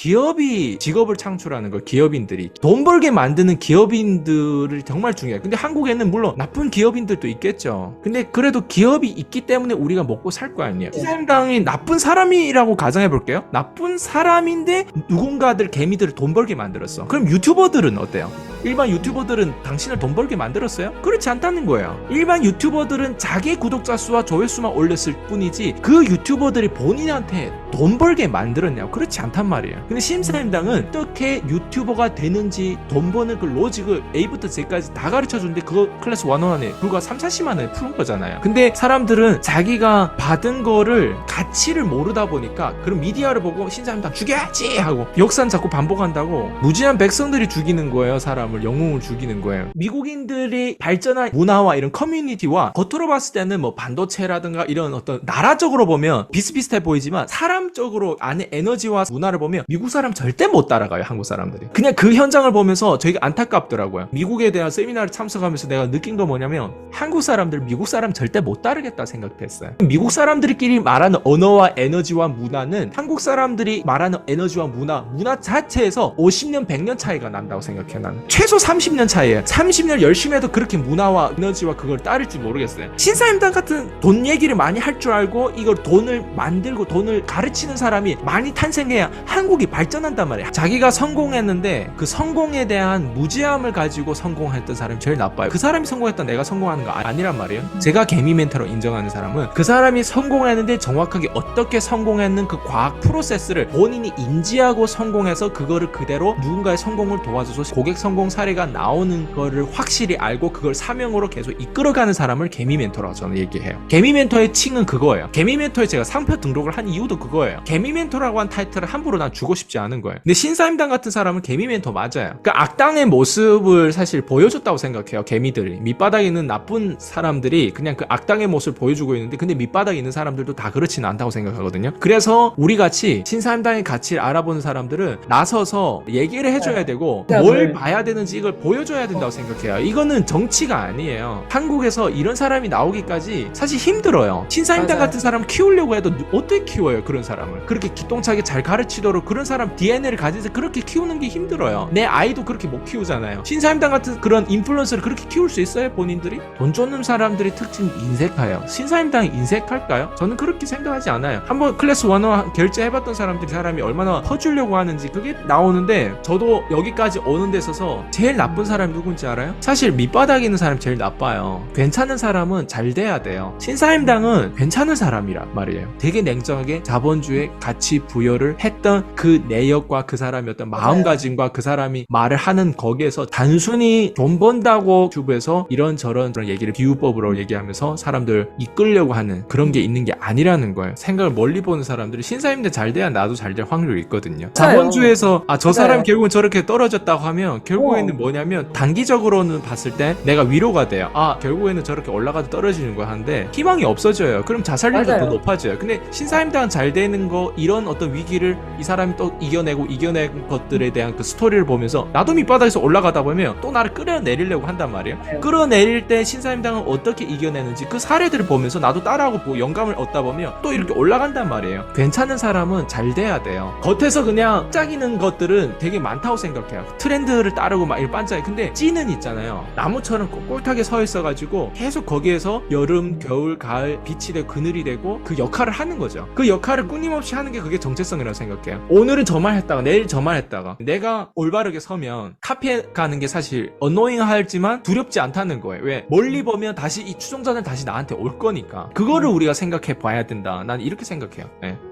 기업이 직업을 창출하는 걸, 기업인들이 돈 벌게 만드는 기업인들을 정말 중요해요. 근데 한국에는 물론 나쁜 기업인들도 있겠죠. 근데 그래도 기업이 있기 때문에 우리가 먹고 살 거 아니에요. 신사임당이 나쁜 사람이라고 가정해 볼게요. 나쁜 사람인데 누군가들 개미들을 돈 벌게 만들었어. 그럼 유튜버들은 어때요? 일반 유튜버들은 당신을 돈 벌게 만들었어요? 그렇지 않다는 거예요. 일반 유튜버들은 자기 구독자 수와 조회수만 올렸을 뿐이지 그 유튜버들이 본인한테 돈 벌게 만들었냐고? 그렇지 않단 말이에요. 근데 신사임당은 어떻게 유튜버가 되는지 돈 버는 그 로직을 A부터 Z까지 다 가르쳐주는데 그거 클래스 101에 불과 3-4시간 만에 푸는 거잖아요. 근데 사람들은 자기가 받은 거를 가치를 모르다 보니까 그런 미디어를 보고 신사임당 죽여야지 하고 역사는 자꾸 반복한다고 무지한 백성들이 죽이는 거예요. 사람을, 영웅을 죽이는 거예요. 미국인들이 발전한 문화와 이런 커뮤니티와 겉으로 봤을 때는 뭐 반도체라든가 이런 어떤 나라적으로 보면 비슷비슷해 보이지만 사람적으로 안에 에너지와 문화를 보면 미국 사람 절대 못 따라가요. 한국 사람들이. 그냥 그 현장을 보면서 저희가 안타깝더라고요. 미국에 대한 세미나를 참석하면서 내가 느낀 거 뭐냐면 한국 사람들 미국 사람 절대 못 따르겠다 생각했어요. 미국 사람들끼리 말하는 언어와 에너지와 문화는 한국 사람들이 말하는 에너지와 문화 자체에서 50년 100년 차이가 난다고 생각해. 나는 최소 30년 차이에요. 30년 열심히 해도 그렇게 문화와 에너지와 그걸 따를지 모르겠어요. 신사임당 같은 돈 얘기를 많이 할 줄 알고 이걸 돈을 만들고 돈을 가르치는 사람이 많이 탄생해야 한국이 발전한단 말이에요. 자기가 성공했는데 그 성공에 대한 무지함을 가지고 성공했던 사람이 제일 나빠요. 그 사람이 성공했다 내가 성공하는 거 아니란 말이에요. 제가 개미 멘토로 인정하는 사람은 그 사람이 성공했는데 정확하게 어떻게 성공했는 그 과학 프로세스를 본인이 인지하고 성공해서 그거를 그대로 누군가의 성공을 도와줘서 고객 성공 사례가 나오는 거를 확실히 알고 그걸 사명으로 계속 이끌어가는 사람을 개미 멘토라고 저는 얘기해요. 개미 멘토의 칭은 그거예요. 개미 멘토에 제가 상표 등록을 한 이유도 그거예요. 개미 멘토라고 한 타이틀을 함부로 난 주고 싶지 않은 거예요. 근데 신사임당 같은 사람은 개미 멘토 맞아요. 그 악당의 모습을 사실 보여줬다고 생각해요. 개미들이. 밑바닥에 있는 나쁜 사람들이 그냥 그 악당의 모습을 보여주고 있는데 근데 밑바닥에 있는 사람들도 다 그렇지는 않다고 생각하거든요. 그래서 우리같이 신사임당의 가치를 알아보는 사람들은 나서서 얘기를 해줘야 되고 뭘 봐야 되는지 이걸 보여줘야 된다고 생각해요. 이거는 정치가 아니에요. 한국에서 이런 사람이 나오기까지 사실 힘들어요. 신사임당 같은 사람 키우려고 해도 어떻게 키워요? 그런 사람을. 그렇게 기똥차게 잘 가르치도록 그런 사람 DNA를 가지면서 그렇게 키우는 게 힘들어요. 내 아이도 그렇게 못 키우잖아요. 신사임당 같은 그런 인플루언서를 그렇게 키울 수 있어요? 본인들이? 돈 쫓는 사람들의 특징 인색해요. 신사임당이 인색할까요? 저는 그렇게 생각하지 않아요. 한번 클래스 101 결제해봤던 사람이 얼마나 퍼주려고 하는지 그게 나오는데 저도 여기까지 오는 데 있어서 제일 나쁜 사람이 누군지 알아요? 사실 밑바닥에 있는 사람이 제일 나빠요. 괜찮은 사람은 잘 돼야 돼요. 신사임당은 괜찮은 사람이란 말이에요. 되게 냉정하게 자본주의 가치 부여를 했던 그 내역과 그 사람의 어떤 마음가짐과 그 사람이 말을 하는 거기에서 단순히 돈 번다고 유튜브에서 이런저런 그런 얘기를 비유법으로 얘기하면서 사람들 이끌려고 하는 그런 게 있는 게 아니라는 거예요. 생각을 멀리 보는 사람들이 신사임당 잘 돼야 나도 잘 될 확률이 있거든요. 자본주의에서 저 사람 결국은 저렇게 떨어졌다고 하면 결국에는 뭐냐면 단기적으로는 봤을 때 내가 위로가 돼요. 결국에는 저렇게 올라가도 떨어지는 거야 하는데 희망이 없어져요. 그럼 자살률도 더 높아져요. 근데 신사임당 잘 되는 거 이런 어떤 위기를 이 사람이 또 이겨낸 것들에 대한 그 스토리를 보면서 나도 밑바닥에서 올라가다 보면 또 나를 끌어내리려고 한단 말이에요. 끌어내릴 때 신사임당은 어떻게 이겨내는지 그 사례들을 보면서 나도 따라하고 영감을 얻다 보면 또 이렇게 올라간단 말이에요. 괜찮은 사람은 잘 돼야 돼요. 겉에서 그냥 반짝이는 것들은 되게 많다고 생각해요. 트렌드를 따르고 막 이런 반짝이. 근데 찌는 있잖아요. 나무처럼 꼿꼿하게 서 있어가지고 계속 거기에서 여름, 겨울, 가을 빛이 되고 그늘이 되고 그 역할을 하는 거죠. 그 역할을 끊임없이 하는 게 그게 정체성이라고 생각해요. 오늘은 저말 했다가 내일 저말 했다가 내가 올바르게 서면 카페 가는 게 사실 어노잉하지만 두렵지 않다는 거예요. 왜? 멀리 보면 다시 이 추종자는 다시 나한테 올 거니까 그거를 우리가 생각해 봐야 된다. 난 이렇게 생각해요.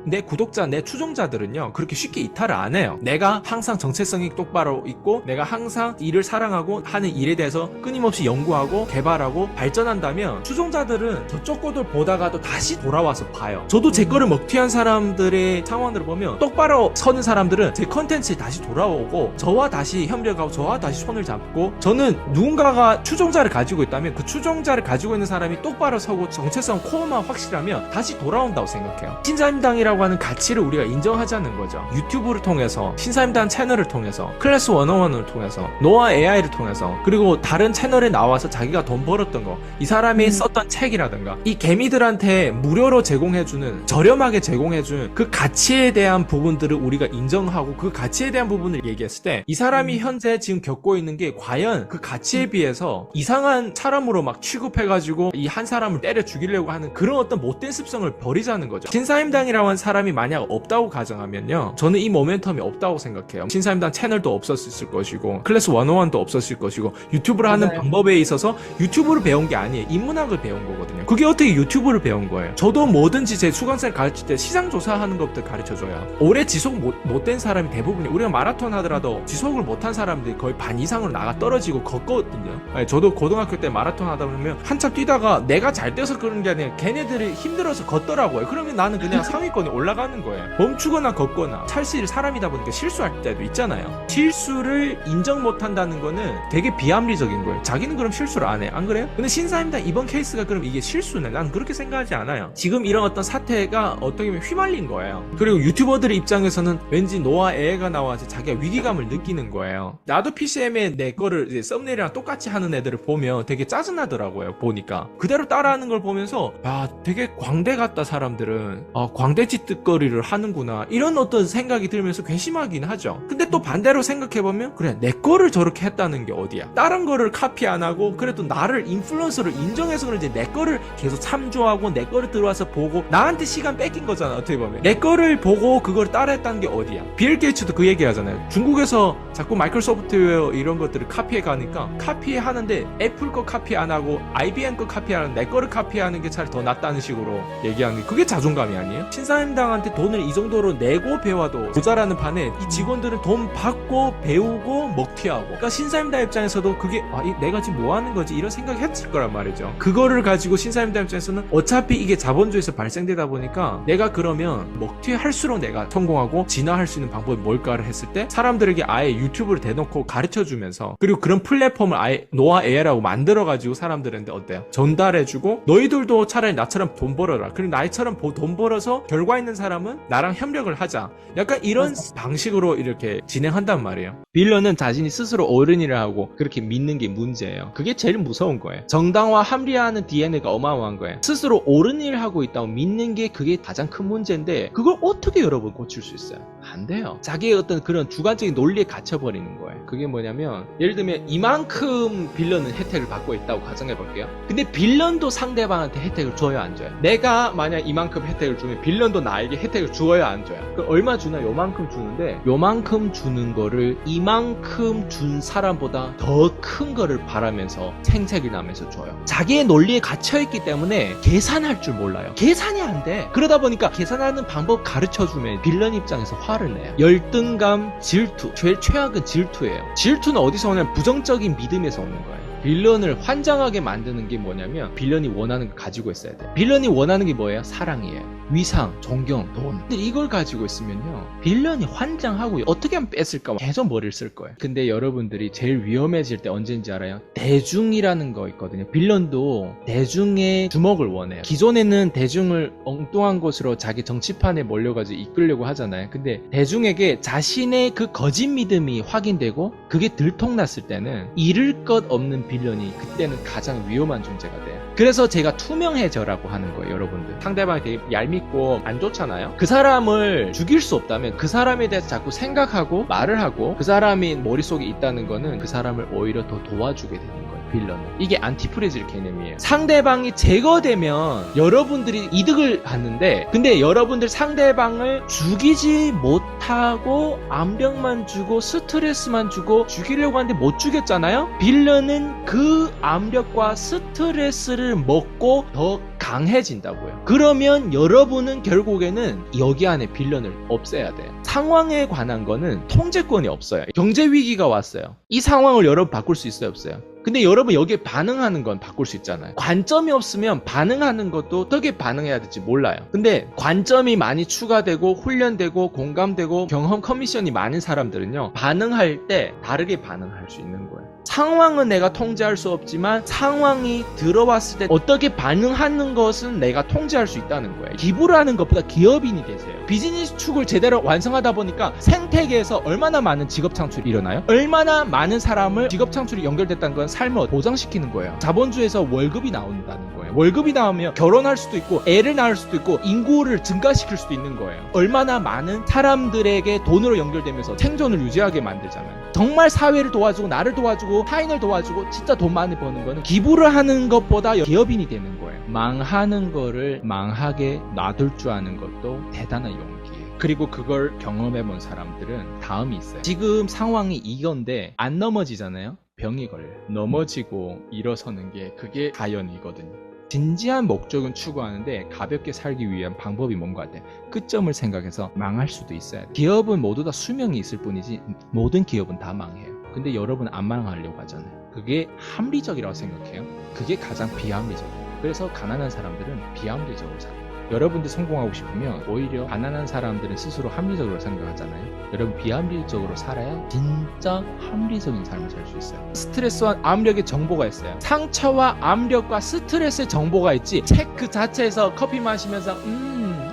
내 구독자, 내 추종자들은요 그렇게 쉽게 이탈을 안 해요. 내가 항상 정체성이 똑바로 있고 내가 항상 일을 사랑하고 하는 일에 대해서 끊임없이 연구하고 개발하고 발전한다면 추종자들은 저쪽 거들 보다가도 다시 돌아와서 봐요. 저도 제 거를 먹튀한 사람들의 상황들을 보면 똑바로 서는 사람들은 제 컨텐츠에 다시 돌아오고 저와 다시 협력하고 저와 다시 손을 잡고 저는 누군가가 추종자를 가지고 있다면 그 추종자를 가지고 있는 사람이 똑바로 서고 정체성 코어만 확실하면 다시 돌아온다고 생각해요. 신사임당이라고 하는 가치를 우리가 인정하자는 거죠. 유튜브를 통해서 신사임당 채널을 통해서 클래스 101을 통해서 노아 AI를 통해서, 그리고 다른 채널에 나와서 자기가 돈 벌었던 거, 이 사람이 썼던 책이라든가, 이 개미들한테 무료로 제공해주는, 저렴하게 제공해주는 그 가치에 대한 부분들을 우리가 인정하고 그 가치에 대한 부분을 얘기했을 때 이 사람이 현재 지금 겪고 있는 게 과연 그 가치에 비해서 이상한 사람으로 막 취급해가지고 이 한 사람을 때려 죽이려고 하는 그런 어떤 못된 습성을 버리자는 거죠. 신사임당이라고 하는 사람이 만약 없다고 가정하면요, 저는 이 모멘텀이 없다고 생각해요. 신사임당 채널도 없었을 것이고 클래스 101도 없었을 것이고, 유튜브를 하는 방법에 있어서 유튜브를 배운 게 아니에요. 인문학을 배운 거거든요. 그게 어떻게 유튜브를 배운 거예요? 저도 뭐든지 제 수강생 가르칠 때 시장 조사하는 것부터 가르쳐줘요. 오래 지속 못된 사람이 대부분이, 우리가 마라톤 하더라도 지속을 못한 사람들이 거의 반 이상으로 나가 떨어지고 걷거든요. 저도 고등학교 때 마라톤 하다 보면 한참 뛰다가 내가 잘 뛰어서 그런 게 아니라 걔네들이 힘들어서 걷더라고요. 그러면 나는 그냥 상위권에 올라가는 거예요. 멈추거나 걷거나. 찰스 사람이다 보니까 실수할 때도 있잖아요. 실수를 인정 못한다는 거는 되게 비합리적인 거예요. 자기는 그럼 실수를 안 해. 안 그래요? 근데 신사임당 이번 케이스가 그럼 이게 실수네? 난 그렇게 생각하지 않아요. 지금 이런 어떤 사태가 어떻게 보면 휘말린 거예요. 그리고 유튜버들의 입장에서는 왠지 노아 애가 나와서 자기가 위기감을 느끼는 거예요. 나도 PCM에 내 거를 이제 썸네일이랑 똑같이 하는 애들을 보면 되게 짜증나더라고요. 보니까 그대로 따라하는 걸 보면서, 야, 되게 광대 같다. 사람들은 광대짓 뜻거리를 하는구나, 이런 어떤 생각이 들면서 괘씸하긴 하죠. 근데 또 반대로 생각해보면, 그래, 내 거를 저렇게 했다는 게 어디야? 다른 거를 카피 안 하고 그래도 나를 인플루언서를 인정해서 그런지 내 거를 계속 참조하고 내 거를 들어와서 보고 나한테 시간 뺏긴 거잖아. 어떻게 보면 내 거를 보고 그걸 따라했다는 게 어디야? 빌 게이츠도 그 얘기 하잖아요. 중국에서 자꾸 마이크로소프트웨어 이런 것들을 카피해 가니까 카피해 하는데 애플 거 카피 안 하고 IBM 거 카피하는, 내 거를 카피하는 게 차라리 더 낫다는 식으로 얘기하는 게, 그게 자존감이 아니에요? 신사임당한테 돈을 이 정도로 내고 배워도 모자라는 판에 이 직원들은 돈 받고 배우고 먹튀하고, 그러니까 신사임당 입장에서도 그게 내가 지금 뭐 하는 거지, 이런 생각이 했을 거란 말이죠. 그거를 가지고 신사임당 입장에서는 어차피 이게 자본주의에서 발생되다 보니까 내가 그러면 먹튀할수록 내가 성공하고 진화할 수 있는 방법이 뭘까를 했을 때, 사람들에게 아예 유튜브를 대놓고 가르쳐주면서, 그리고 그런 플랫폼을 아예 노아 AI라고 만들어가지고 사람들한테 어때요? 전달해주고, 너희들도 차라리 나처럼 돈 벌어라, 그리고 나처럼 돈 벌어서 결과 있는 사람은 나랑 협력을 하자, 약간 이런 방식으로 이렇게 진행한단 말이에요. 빌런은 자신이 스스로 어른이라고 그렇게 믿는 게 문제예요. 그게 제일 무서운 거예요. 정당화 합리화하는 DNA가 어마어마한 거예요. 스스로 옳은 일을 하고 있다고 믿는 게 그게 가장 큰 문제인데, 그걸 어떻게 여러분 고칠 수 있어요? 안 돼요. 자기의 어떤 그런 주관적인 논리에 갇혀버리는 거예요. 그게 뭐냐면, 예를 들면 이만큼 빌런은 혜택을 받고 있다고 가정해 볼게요. 근데 빌런도 상대방한테 혜택을 줘요, 안 줘요? 내가 만약 이만큼 혜택을 주면 빌런도 나에게 혜택을 주어요, 안 줘요? 그럼 얼마 주나? 요만큼 주는데, 요만큼 주는 거를 이만큼 준 사람보다 더 큰 거를 바라면서 생색이 나면서 줘요. 자기의 논리에 갇혀있기 때문에 계산할 줄 몰라요. 계산이 안 돼. 그러다 보니까 계산하는 방법 가르쳐주면 빌런 입장에서 화를 내요. 열등감, 질투. 제일 최악은 질투예요. 질투는 어디서 오냐면 부정적인 믿음에서 오는 거예요. 빌런을 환장하게 만드는 게 뭐냐면, 빌런이 원하는 걸 가지고 있어야 돼요. 빌런이 원하는 게 뭐예요? 사랑이에요. 위상, 존경, 돈. 근데 이걸 가지고 있으면요, 빌런이 환장하고 어떻게 하면 뺐을까 계속 머리를 쓸 거예요. 근데 여러분들이 제일 위험해질 때 언제인지 알아요? 대중이라는 거 있거든요. 빌런도 대중의 주목을 원해요. 기존에는 대중을 엉뚱한 곳으로 자기 정치판에 몰려가지고 이끌려고 하잖아요. 근데 대중에게 자신의 그 거짓 믿음이 확인되고 그게 들통났을 때는 잃을 것 없는 빌런이 그때는 가장 위험한 존재가 돼요. 그래서 제가 투명해져라고 하는 거예요. 여러분들, 상대방이 되게 얄밉고 안 좋잖아요. 그 사람을 죽일 수 없다면 그 사람에 대해서 자꾸 생각하고 말을 하고 그 사람이 머릿속에 있다는 거는 그 사람을 오히려 더 도와주게 되는 거예요. 빌런은. 이게 안티프레질 개념이에요. 상대방이 제거되면 여러분들이 이득을 받는데, 근데 여러분들 상대방을 죽이지 못하고 암병만 주고 스트레스만 주고 죽이려고 하는데 못 죽였잖아요. 빌런은 그 암벽과 스트레스를 먹고 더 강해진다고요. 그러면 여러분은 결국에는 여기 안에 빌런을 없애야 돼요. 상황에 관한 거는 통제권이 없어요. 경제 위기가 왔어요. 이 상황을 여러분 바꿀 수 있어요, 없어요? 근데 여러분 여기에 반응하는 건 바꿀 수 있잖아요. 관점이 없으면 반응하는 것도 어떻게 반응해야 될지 몰라요. 근데 관점이 많이 추가되고 훈련되고 공감되고 경험 커미션이 많은 사람들은요, 반응할 때 다르게 반응할 수 있는 거예요. 상황은 내가 통제할 수 없지만 상황이 들어왔을 때 어떻게 반응하는 것은 내가 통제할 수 있다는 거예요. 기부를 하는 것보다 기업인이 되세요. 비즈니스 축을 제대로 왕성하다 보니까 생태계에서 얼마나 많은 직업 창출이 일어나요? 얼마나 많은 사람을 직업 창출이 연결됐다는 건 삶을 보장시키는 거예요. 자본주의에서 월급이 나온다는 거예요. 월급이 나오면 결혼할 수도 있고 애를 낳을 수도 있고 인구를 증가시킬 수도 있는 거예요. 얼마나 많은 사람들에게 돈으로 연결되면서 생존을 유지하게 만들잖아요. 정말 사회를 도와주고 나를 도와주고 타인을 도와주고 진짜 돈 많이 버는 거는 기부를 하는 것보다 기업인이 되는 거예요. 망하는 거를 망하게 놔둘 줄 아는 것도 대단한 용기예요. 그리고 그걸 경험해본 사람들은 다음이 있어요. 지금 상황이 이건데 안 넘어지잖아요. 병이 걸려요. 넘어지고 일어서는 게 그게 자연이거든요. 진지한 목적은 추구하는데 가볍게 살기 위한 방법이 뭔가 같아요. 끝점을 생각해서 망할 수도 있어야 돼요. 기업은 모두 다 수명이 있을 뿐이지 모든 기업은 다 망해요. 근데 여러분 안 망하려고 하잖아요. 그게 합리적이라고 생각해요. 그게 가장 비합리적이에요. 그래서 가난한 사람들은 비합리적으로 살아요. 여러분들 성공하고 싶으면 오히려 가난한 사람들은 스스로 합리적으로 생각하잖아요. 여러분 비합리적으로 살아야 진짜 합리적인 삶을 살 수 있어요. 스트레스와 압력의 정보가 있어요. 상처와 압력과 스트레스의 정보가 있지 책 그 자체에서 커피 마시면서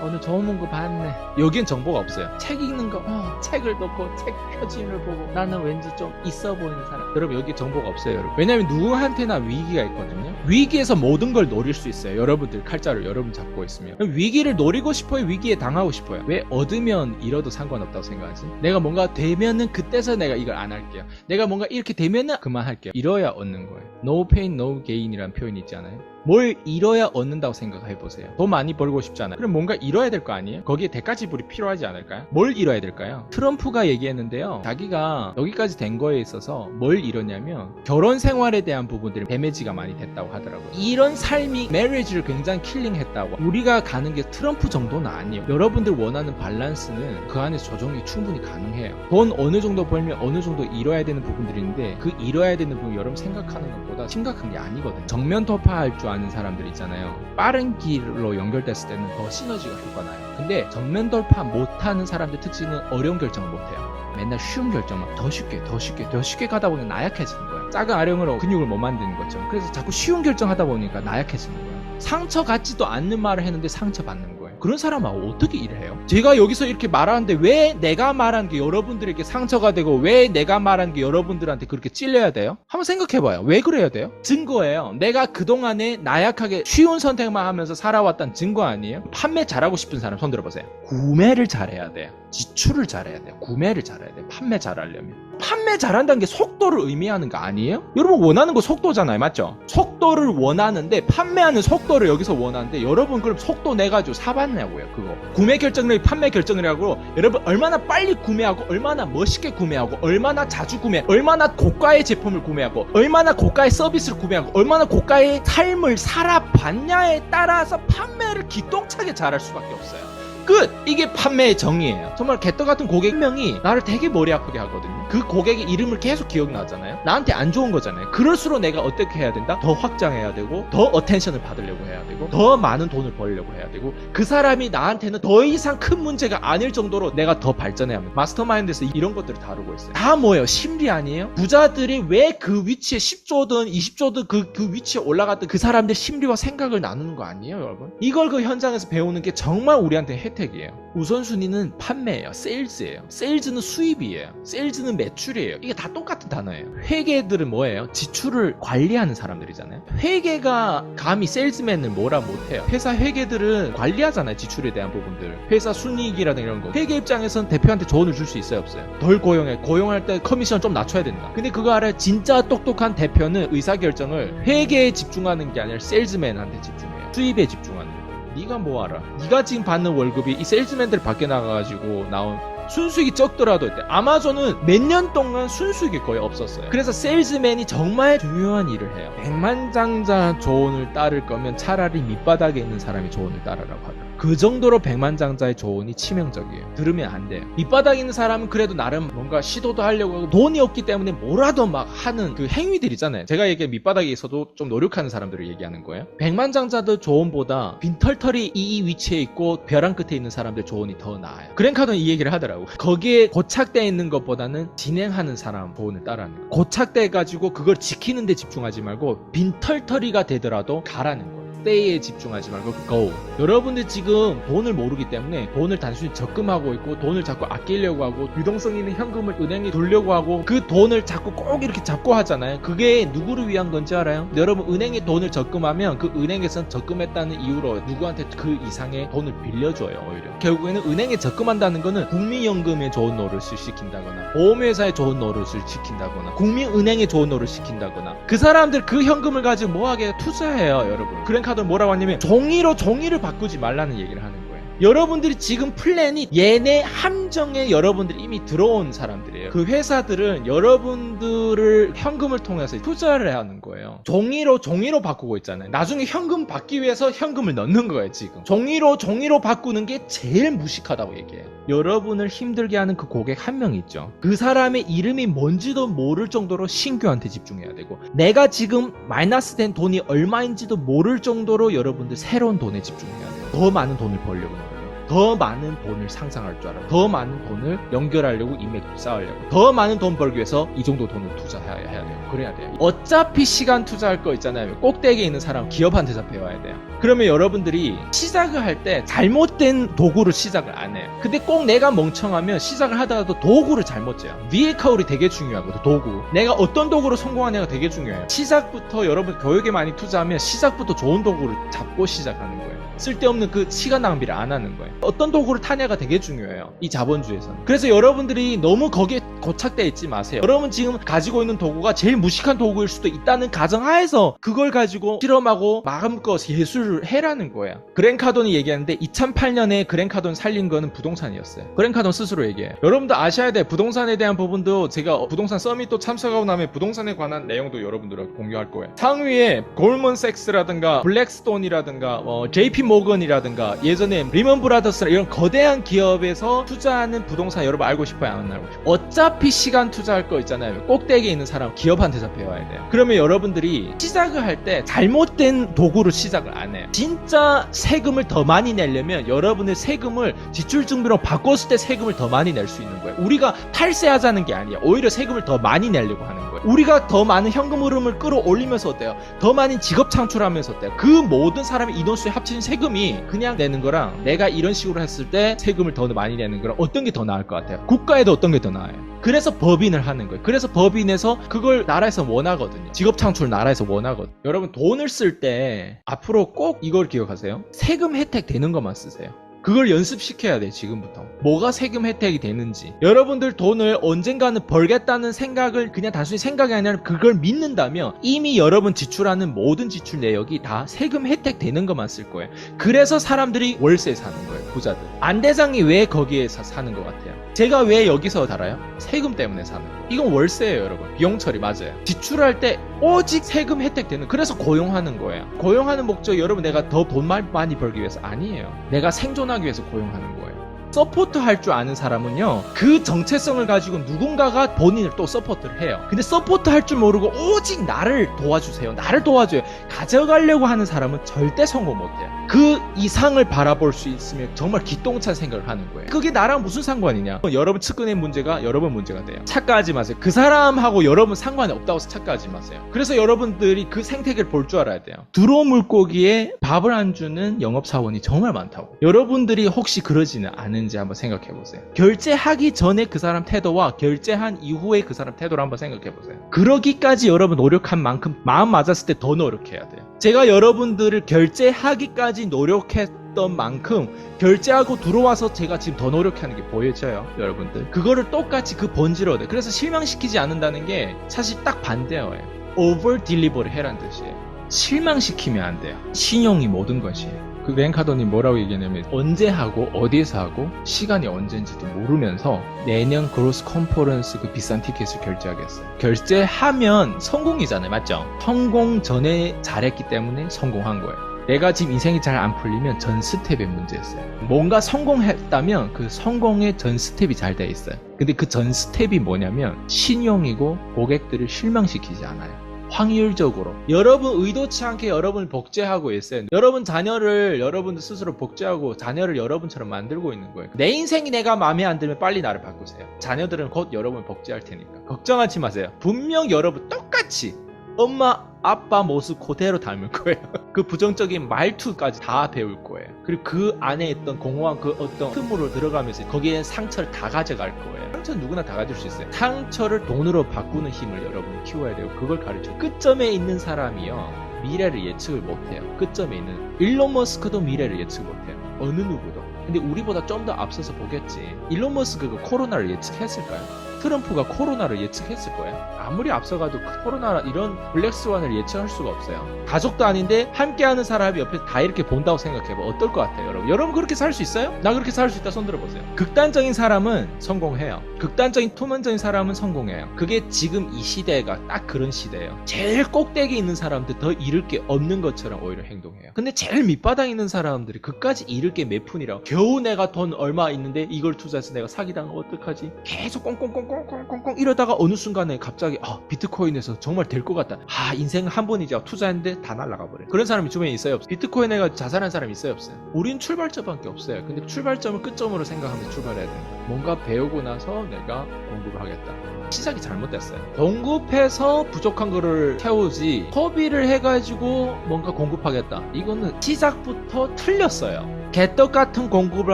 오늘 좋은 거 봤네 여기엔 정보가 없어요. 책 읽는 거 책을 놓고 책 표지를 보고 나는 왠지 좀 있어 보이는 사람. 여러분 여기 정보가 없어요. 여러분. 왜냐면 누구한테나 위기가 있거든요. 위기에서 모든 걸 노릴 수 있어요. 여러분들 칼자를 여러분 잡고 있으면 위기를 노리고 싶어요? 위기에 당하고 싶어요? 왜 얻으면 잃어도 상관없다고 생각하지? 내가 뭔가 되면은 그때서 내가 이걸 안 할게요. 내가 뭔가 이렇게 되면은 그만할게요. 잃어야 얻는 거예요. No pain, no gain이라는 표현이 있잖아요. 뭘 잃어야 얻는다고 생각해보세요. 돈 많이 벌고 싶잖아요. 그럼 뭔가 잃어야 될 거 아니에요? 거기에 대가지불이 필요하지 않을까요? 뭘 잃어야 될까요? 트럼프가 얘기했는데요. 자기가 여기까지 된 거에 있어서 뭘 잃었냐면 결혼 생활에 대한 부분들이 데미지가 많이 됐다고 하더라고요. 이런 삶이 메리지를 굉장히 킬링했다고. 우리가 가는 게 트럼프 정도는 아니에요. 여러분들 원하는 밸런스는 그 안에서 조정이 충분히 가능해요. 돈 어느 정도 벌면 어느 정도 잃어야 되는 부분들이 있는데 그 잃어야 되는 부분 여러분 생각하는 것보다 심각한 게 아니거든요. 정면 돌파할 줄 아는 사람들 있잖아요. 빠른 길로 연결됐을 때는 더 시너지가 효과나요. 근데 정면 돌파 못하는 사람들 특징은 어려운 결정을 못해요. 맨날 쉬운 결정만 더 쉽게 가다 보면 나약해지는 거예요. 작은 아령으로 근육을 못 만드는 거죠. 그래서 자꾸 쉬운 결정하다 보니까 나약해지는 거예요. 상처 같지도 않는 말을 했는데 상처받는 거예요. 그런 사람하고 어떻게 일을 해요? 제가 여기서 이렇게 말하는데 왜 내가 말한 게 여러분들에게 상처가 되고 왜 내가 말한 게 여러분들한테 그렇게 찔려야 돼요? 한번 생각해봐요. 왜 그래야 돼요? 증거예요. 내가 그동안에 나약하게 쉬운 선택만 하면서 살아왔다는 증거 아니에요? 판매 잘하고 싶은 사람 손 들어보세요. 구매를 잘해야 돼요. 지출을 잘해야 돼요. 구매를 잘해야 돼요. 판매 잘하려면. 판매 잘한다는 게 속도를 의미하는 거 아니에요? 여러분 원하는 거 속도잖아요. 맞죠? 속도를 원하는데 판매하는 속도를 여기서 원하는데 여러분 그럼 속도 내가지고 사봤냐고요. 그거 구매 결정률이 판매 결정률이라고. 여러분 얼마나 빨리 구매하고 얼마나 멋있게 구매하고 얼마나 자주 구매 얼마나 고가의 제품을 구매하고 얼마나 고가의 서비스를 구매하고 얼마나 고가의 삶을 살아봤냐에 따라서 판매를 기똥차게 잘할 수밖에 없어요. 끝! 이게 판매의 정의예요. 정말 개떡 같은 고객 한 명이 나를 되게 머리 아프게 하거든요. 그 고객의 이름을 계속 기억나잖아요. 나한테 안 좋은 거잖아요. 그럴수록 내가 어떻게 해야 된다? 더 확장해야 되고 더 어텐션을 받으려고 해야 되고 더 많은 돈을 벌려고 해야 되고 그 사람이 나한테는 더 이상 큰 문제가 아닐 정도로 내가 더 발전해야 합니다. 마스터마인드에서 이런 것들을 다루고 있어요. 다 뭐예요? 심리 아니에요? 부자들이 왜 그 위치에 10조든 20조든 그 위치에 올라갔던 그 사람들 심리와 생각을 나누는 거 아니에요, 여러분? 이걸 그 현장에서 배우는 게 정말 우리한테 혜택이에요. 우선순위는 판매예요. 세일즈예요. 세일즈는 수입이에요. 세일즈는 매출이에요. 이게 다 똑같은 단어예요. 회계들은 뭐예요? 지출을 관리하는 사람들이잖아요. 회계가 감히 세일즈맨을 뭐라 못해요. 회사 회계들은 관리하잖아요. 지출에 대한 부분들. 회사 순이익이라든가 이런 거. 회계 입장에서는 대표한테 조언을 줄 수 있어요, 없어요? 덜 고용해. 고용할 때 커미션 좀 낮춰야 된다. 근데 그거 알아요? 진짜 똑똑한 대표는 의사결정을 회계에 집중하는 게 아니라 세일즈맨한테 집중해요. 수입에 집중하는 거예요. 네가 뭐 알아? 네가 지금 받는 월급이 이 세일즈맨들 밖에 나가가지고 나온 순수익이 적더라도 아마존은 몇 년 동안 순수익이 거의 없었어요. 그래서 세일즈맨이 정말 중요한 일을 해요. 백만장자 조언을 따를 거면 차라리 밑바닥에 있는 사람이 조언을 따르라고 하더라고요. 그 정도로 백만장자의 조언이 치명적이에요. 들으면 안 돼요. 밑바닥에 있는 사람은 그래도 나름 뭔가 시도도 하려고 하고 돈이 없기 때문에 뭐라도 막 하는 그 행위들 있잖아요. 제가 얘기한 밑바닥에 있어도 좀 노력하는 사람들을 얘기하는 거예요. 백만장자들 조언보다 빈털털이 이 위치에 있고 벼랑 끝에 있는 사람들 조언이 더 나아요. 그랭카는 이 얘기를 하더라고요. 거기에 고착되어 있는 것보다는 진행하는 사람 조언을 따라하는 거예요. 고착돼 가지고 그걸 지키는 데 집중하지 말고 빈털터리가 되더라도 가라는 거예요. stay에 집중하지 말고 go. 여러분들 지금 돈을 모르기 때문에 돈을 단순히 적금하고 있고 돈을 자꾸 아끼려고 하고 유동성 있는 현금을 은행에 두려고 하고 그 돈을 자꾸 꼭 이렇게 잡고 하잖아요. 그게 누구를 위한 건지 알아요? 여러분 은행에 돈을 적금하면 그 은행에선 적금했다는 이유로 누구한테 그 이상의 돈을 빌려줘요. 오히려 결국에는 은행에 적금한다는 거는 국민연금에 좋은 노릇을 시킨다거나 보험회사에 좋은 노릇을 시킨다거나 국민은행에 좋은 노릇을 시킨다거나 그 사람들 그 현금을 가지고 뭐하게 투자해요. 여러분 그랜카드는 뭐라고 하냐면 종이를 바꾸지 말라는 얘기를 하는 거예요. 여러분들이 지금 플랜이 얘네 함정에 여러분들이 이미 들어온 사람들이에요. 그 회사들은 여러분들을 현금을 통해서 투자를 하는 거예요. 종이로 바꾸고 있잖아요. 나중에 현금 받기 위해서 현금을 넣는 거예요. 지금 종이로 바꾸는 게 제일 무식하다고 얘기해요. 여러분을 힘들게 하는 그 고객 한 명 있죠. 그 사람의 이름이 뭔지도 모를 정도로 신규한테 집중해야 되고 내가 지금 마이너스 된 돈이 얼마인지도 모를 정도로 여러분들 새로운 돈에 집중해야 돼요. 더 많은 돈을 벌려고 노력해요. 더 많은 돈을 상상할 줄 알아요. 더 많은 돈을 연결하려고 인맥도 쌓으려고 더 많은 돈 벌기 위해서 이 정도 돈을 투자해야 돼요. 그래야 돼요. 어차피 시간 투자할 거 있잖아요. 꼭대기에 있는 사람 기업한테서 배워야 돼요. 그러면 여러분들이 시작을 할 때 잘못된 도구로 시작을 안 해요. 근데 꼭 내가 멍청하면 시작을 하다가도 도구를 잘못 재요. 비에카울이 되게 중요하거든. 도구. 내가 어떤 도구로 성공하냐가 되게 중요해요. 시작부터 여러분 교육에 많이 투자하면 시작부터 좋은 도구를 잡고 시작하는 거예요. 쓸데없는 그 시간 낭비를 안 하는 거예요. 어떤 도구를 타냐가 되게 중요해요. 이 자본주의에서는. 그래서 여러분들이 너무 거기에 고착되어 있지 마세요. 여러분 지금 가지고 있는 도구가 제일 무식한 도구일 수도 있다는 가정하에서 그걸 가지고 실험하고 마음껏 예술을 해라는 거예요. 그랜카돈이 얘기하는데 2008년에 그랜카돈 살린 거는 부동산이었어요. 그랜카돈 스스로 얘기해요. 여러분도 아셔야 돼. 부동산에 대한 부분도 제가 부동산 서밋도 참석하고 나면 부동산에 관한 내용도 여러분들과 공유할 거예요. 상위에 골먼색스라든가 블랙스톤이라든가 JP 모건이라든가 예전에 리먼 브라더스나 이런 거대한 기업에서 투자하는 부동산 여러분 알고 싶어요? 안 알고 싶어요? 어차피 시간 투자할 거 있잖아요. 꼭대기에 있는 사람 기업한테서 배워야 돼요. 그러면 여러분들이 시작을 할 때 잘못된 도구로 시작을 안 해요. 진짜 세금을 더 많이 내려면 여러분의 세금을 지출증빙으로 바꿨을 때 세금을 더 많이 낼 수 있는 거예요. 우리가 탈세하자는 게 아니에요. 오히려 세금을 더 많이 내려고 하는 거예요. 우리가 더 많은 현금 흐름을 끌어올리면서 어때요? 더 많은 직업 창출하면서 어때요? 그 모든 사람의 인원수에 합친 세금이 그냥 내는 거랑 내가 이런 식으로 했을 때 세금을 더 많이 내는 거랑 어떤 게 더 나을 것 같아요? 국가에도 어떤 게 더 나아요? 그래서 법인을 하는 거예요. 그래서 법인에서 그걸 나라에서 원하거든요. 직업 창출 나라에서 원하거든요. 여러분 돈을 쓸 때 앞으로 꼭 이걸 기억하세요. 세금 혜택 되는 것만 쓰세요. 그걸 연습시켜야 돼. 지금부터 뭐가 세금 혜택이 되는지. 여러분들 돈을 언젠가는 벌겠다는 생각을 그냥 단순히 생각이 아니라 그걸 믿는다면 이미 여러분 지출하는 모든 지출 내역이 다 세금 혜택 되는 것만 쓸 거예요. 그래서 사람들이 월세 사는 거예요. 부자들. 안대장이 왜 거기에 사는 것 같아요? 제가 왜 여기서 살아요? 세금 때문에 사는 거예요. 이건 월세예요. 여러분 비용 처리 맞아요. 지출할 때 오직 세금 혜택 되는, 그래서 고용하는 거예요. 고용하는 목적 여러분 내가 더 돈 많이 벌기 위해서 아니에요. 내가 생존하기 위해서 고용하는 거예요. 서포트 할 줄 아는 사람은요 그 정체성을 가지고 누군가가 본인을 또 서포트를 해요. 근데 서포트 할 줄 모르고 오직 나를 도와주세요, 나를 도와줘요 가져가려고 하는 사람은 절대 성공 못해요. 그 이상을 바라볼 수 있으면 정말 기똥찬 생각을 하는 거예요. 그게 나랑 무슨 상관이냐. 여러분 측근의 문제가 여러분 문제가 돼요. 착각하지 마세요. 그 사람하고 여러분 상관이 없다고 착각하지 마세요. 그래서 여러분들이 그 생태계를 볼 줄 알아야 돼요. 드로우 물고기에 밥을 안 주는 영업사원이 정말 많다고. 여러분들이 혹시 그러지는 않은지 한번 생각해 보세요. 결제하기 전에 그 사람 태도와 결제한 이후에 그 사람 태도를 한번 생각해 보세요. 그러기까지 여러분 노력한 만큼 마음 맞았을 때 더 노력해야 돼요. 제가 여러분들을 결제하기까지 노력했던 만큼 결제하고 들어와서 제가 지금 더 노력하는 게 보여져요. 여러분들 그거를 똑같이 그 본질을 얻어요. 그래서 실망시키지 않는다는 게 사실 딱 반대예요. 오버 딜리버를 해라는 뜻이에요. 실망시키면 안 돼요. 신용이 모든 것이에요. 그 그랜카돈이 뭐라고 얘기하냐면 언제 하고 어디에서 하고 시간이 언제인지도 모르면서 내년 그로스 컨퍼런스 그 비싼 티켓을 결제하겠어요. 결제하면 성공이잖아요. 맞죠? 성공 전에 잘했기 때문에 성공한 거예요. 내가 지금 인생이 잘 안 풀리면 전 스텝의 문제였어요. 뭔가 성공했다면 그 성공의 전 스텝이 잘 돼 있어요. 근데 그 전 스텝이 뭐냐면 신용이고 고객들을 실망시키지 않아요. 확률적으로 여러분 의도치 않게 여러분을 복제하고 있어요. 여러분 자녀를 여러분들 스스로 복제하고 자녀를 여러분처럼 만들고 있는 거예요. 내 인생이 내가 마음에 안 들면 빨리 나를 바꾸세요. 자녀들은 곧 여러분을 복제할 테니까 걱정하지 마세요. 분명 여러분 똑같이 엄마 아빠 모습 그대로 닮을 거예요. 그 부정적인 말투까지 다 배울 거예요. 그리고 그 안에 있던 공허한 그 어떤 틈으로 들어가면서 거기에 상처를 다 가져갈 거예요. 상처는 누구나 다 가질 수 있어요. 상처를 돈으로 바꾸는 힘을 여러분이 키워야 되고 그걸 가르쳐요. 끝점에 있는 사람이요 미래를 예측을 못해요. 끝점에 있는 일론 머스크도 미래를 예측 못해요. 어느 누구도. 근데 우리보다 좀 더 앞서서 보겠지. 일론 머스크가 코로나를 예측했을까요? 트럼프가 코로나를 예측했을 거예요. 아무리 앞서가도 코로나 이런 블랙스완을 예측할 수가 없어요. 가족도 아닌데 함께하는 사람이 옆에서 다 이렇게 본다고 생각해봐. 어떨 것 같아요, 여러분? 여러분 그렇게 살 수 있어요? 나 그렇게 살 수 있다 손 들어보세요. 극단적인 사람은 성공해요. 극단적인 투명적인 사람은 성공해요. 그게 지금 이 시대가 딱 그런 시대예요. 제일 꼭대기에 있는 사람들 더 잃을 게 없는 것처럼 오히려 행동해요. 근데 제일 밑바닥에 있는 사람들이 그까지 잃을 게 몇 푼이라고. 겨우 내가 돈 얼마 있는데 이걸 투자해서 내가 사기당하면 어떡하지? 계속 꽁꽁꽁꽁꽁꽁꽁 이러다가 어느 순간에 갑자기 비트코인에서 정말 될 것 같다. 인생 한 번이죠. 투자했는데 다 날아가 버려요. 그런 사람이 주변에 있어요, 없어요? 비트코인에 자살한 사람이 있어요, 없어요? 우린 출발점밖에 없어요. 근데 출발점을 끝점으로 생각하면서 출발해야 돼요. 뭔가 배우고 나서 내가 공부를 하겠다. 시작이 잘못됐어요. 공급해서 부족한 거를 채우지 소비를 해가지고 뭔가 공급하겠다. 이거는 시작부터 틀렸어요. 개떡 같은 공급을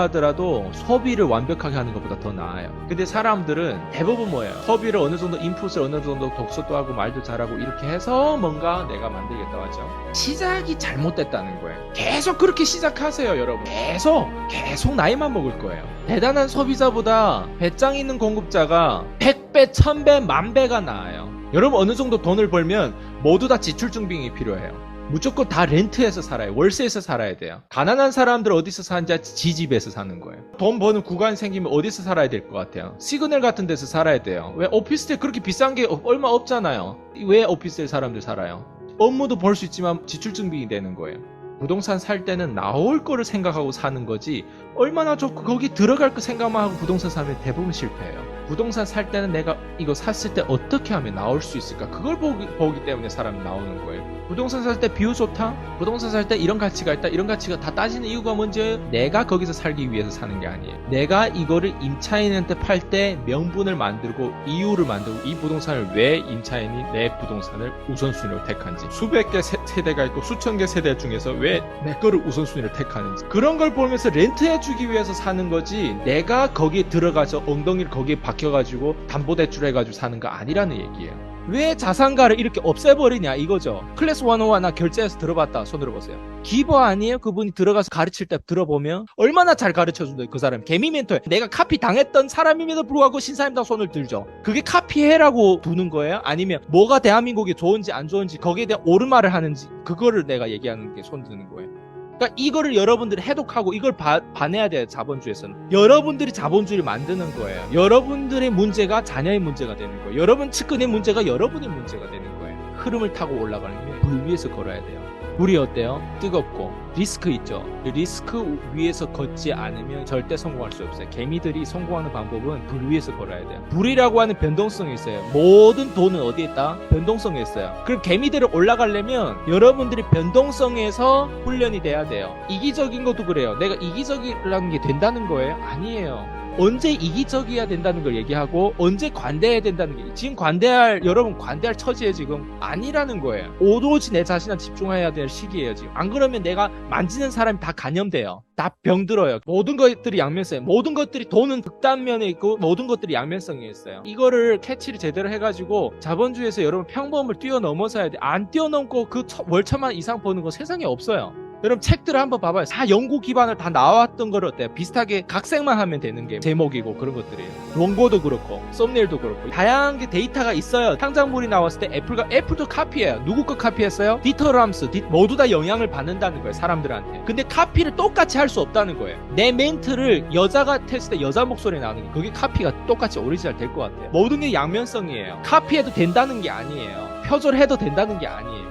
하더라도 소비를 완벽하게 하는 것보다 더 나아요. 근데 사람들은 대부분 뭐예요? 소비를 어느 정도 인풋을 어느 정도 독서도 하고 말도 잘하고 이렇게 해서 뭔가 내가 만들겠다고 하죠. 시작이 잘못됐다는 거예요. 계속 그렇게 시작하세요, 여러분. 계속 나이만 먹을 거예요. 대단한 소비자보다 배짱 있는 공급자가 100배, 1000배, 10,000배가 나아요. 여러분 어느 정도 돈을 벌면 모두 다 지출 준비가 필요해요. 무조건 다 렌트해서 살아요. 월세에서 살아야 돼요. 가난한 사람들 어디서 사는지 지집에서 사는 거예요. 돈 버는 구간 생기면 어디서 살아야 될 것 같아요? 시그널 같은 데서 살아야 돼요. 왜? 오피스텔 그렇게 비싼 게 얼마 없잖아요. 왜 오피스텔 사람들 살아요? 업무도 벌 수 있지만 지출 준비가 되는 거예요. 부동산 살 때는 나올 거를 생각하고 사는 거지 얼마나 좋고 거기 들어갈 거 생각만 하고 부동산 사면 대부분 실패해요. 부동산 살 때는 내가 이거 샀을 때 어떻게 하면 나올 수 있을까? 그걸 보기 때문에 사람이 나오는 거예요. 부동산 살 때 비유 좋다? 부동산 살 때 이런 가치가 있다? 이런 가치가 다 따지는 이유가 뭔지 내가 거기서 살기 위해서 사는 게 아니에요. 내가 이거를 임차인한테 팔 때 명분을 만들고 이유를 만들고 이 부동산을 왜 임차인이 내 부동산을 우선순위로 택한지 수백 개 세대가 있고 수천 개 세대 중에서 왜 내 거를 우선순위를 택하는지 그런 걸 보면서 렌트해주기 위해서 사는 거지 내가 거기에 들어가서 엉덩이를 거기에 박혀가지고 담보대출 해가지고 사는 거 아니라는 얘기예요. 왜 자산가를 이렇게 없애버리냐 이거죠. 클래스 101 나 결제해서 들어봤다. 손 들어보세요. 기버 아니에요? 그분이 들어가서 가르칠 때 들어보면 얼마나 잘 가르쳐준다 그 사람. 개미 멘토예요. 내가 카피 당했던 사람임에도 불구하고 신사임당 손을 들죠. 그게 카피해라고 두는 거예요? 아니면 뭐가 대한민국이 좋은지 안 좋은지 거기에 대한 옳은 말을 하는지 그거를 내가 얘기하는 게 손 드는 거예요. 그러니까 이거를 여러분들이 해독하고 이걸 봐내야 돼요. 자본주의에서는 여러분들이 자본주의를 만드는 거예요. 여러분들의 문제가 자녀의 문제가 되는 거예요. 여러분 측근의 문제가 여러분의 문제가 되는 거예요. 흐름을 타고 올라가려면 불 위에서 걸어야 돼요. 불이 어때요? 뜨겁고 리스크 있죠. 리스크 위에서 걷지 않으면 절대 성공할 수 없어요. 개미들이 성공하는 방법은 불 위에서 걸어야 돼요. 불이라고 하는 변동성이 있어요. 모든 돈은 어디에 있다? 변동성에 있어요. 그럼 개미들을 올라가려면 여러분들이 변동성에서 훈련이 돼야 돼요. 이기적인 것도 그래요. 내가 이기적이라는 게 된다는 거예요? 아니에요. 언제 이기적이어야 된다는 걸 얘기하고 언제 관대해야 된다는 게 지금 여러분 관대할 처지에 지금 아니라는 거예요. 오로지 내 자신한테 집중해야 될 시기예요 지금. 안 그러면 내가 만지는 사람이 다 감염돼요. 다 병들어요. 모든 것들이 양면성이에요. 모든 것들이 돈은 극단면에 있고 모든 것들이 양면성에 있어요. 이거를 캐치를 제대로 해가지고 자본주의에서 여러분 평범을 뛰어넘어서야 돼. 안 뛰어넘고 그 월천만 이상 버는 거 세상에 없어요. 여러분 책들을 한번 봐봐요. 다 연구 기반을 다 나왔던 걸 어때요? 비슷하게 각색만 하면 되는 게 제목이고 그런 것들이에요. 원고도 그렇고 썸네일도 그렇고 다양한 게 데이터가 있어요. 창작물이 나왔을 때 애플도 카피해요. 누구 거 카피했어요? 디터 람스 모두 다 영향을 받는다는 거예요. 사람들한테. 근데 카피를 똑같이 할 수 없다는 거예요. 내 멘트를 여자가 했을 때 여자 목소리 나오는 게 그게 카피가 똑같이 오리지널 될 것 같아요. 모든 게 양면성이에요. 카피해도 된다는 게 아니에요. 표절해도 된다는 게 아니에요.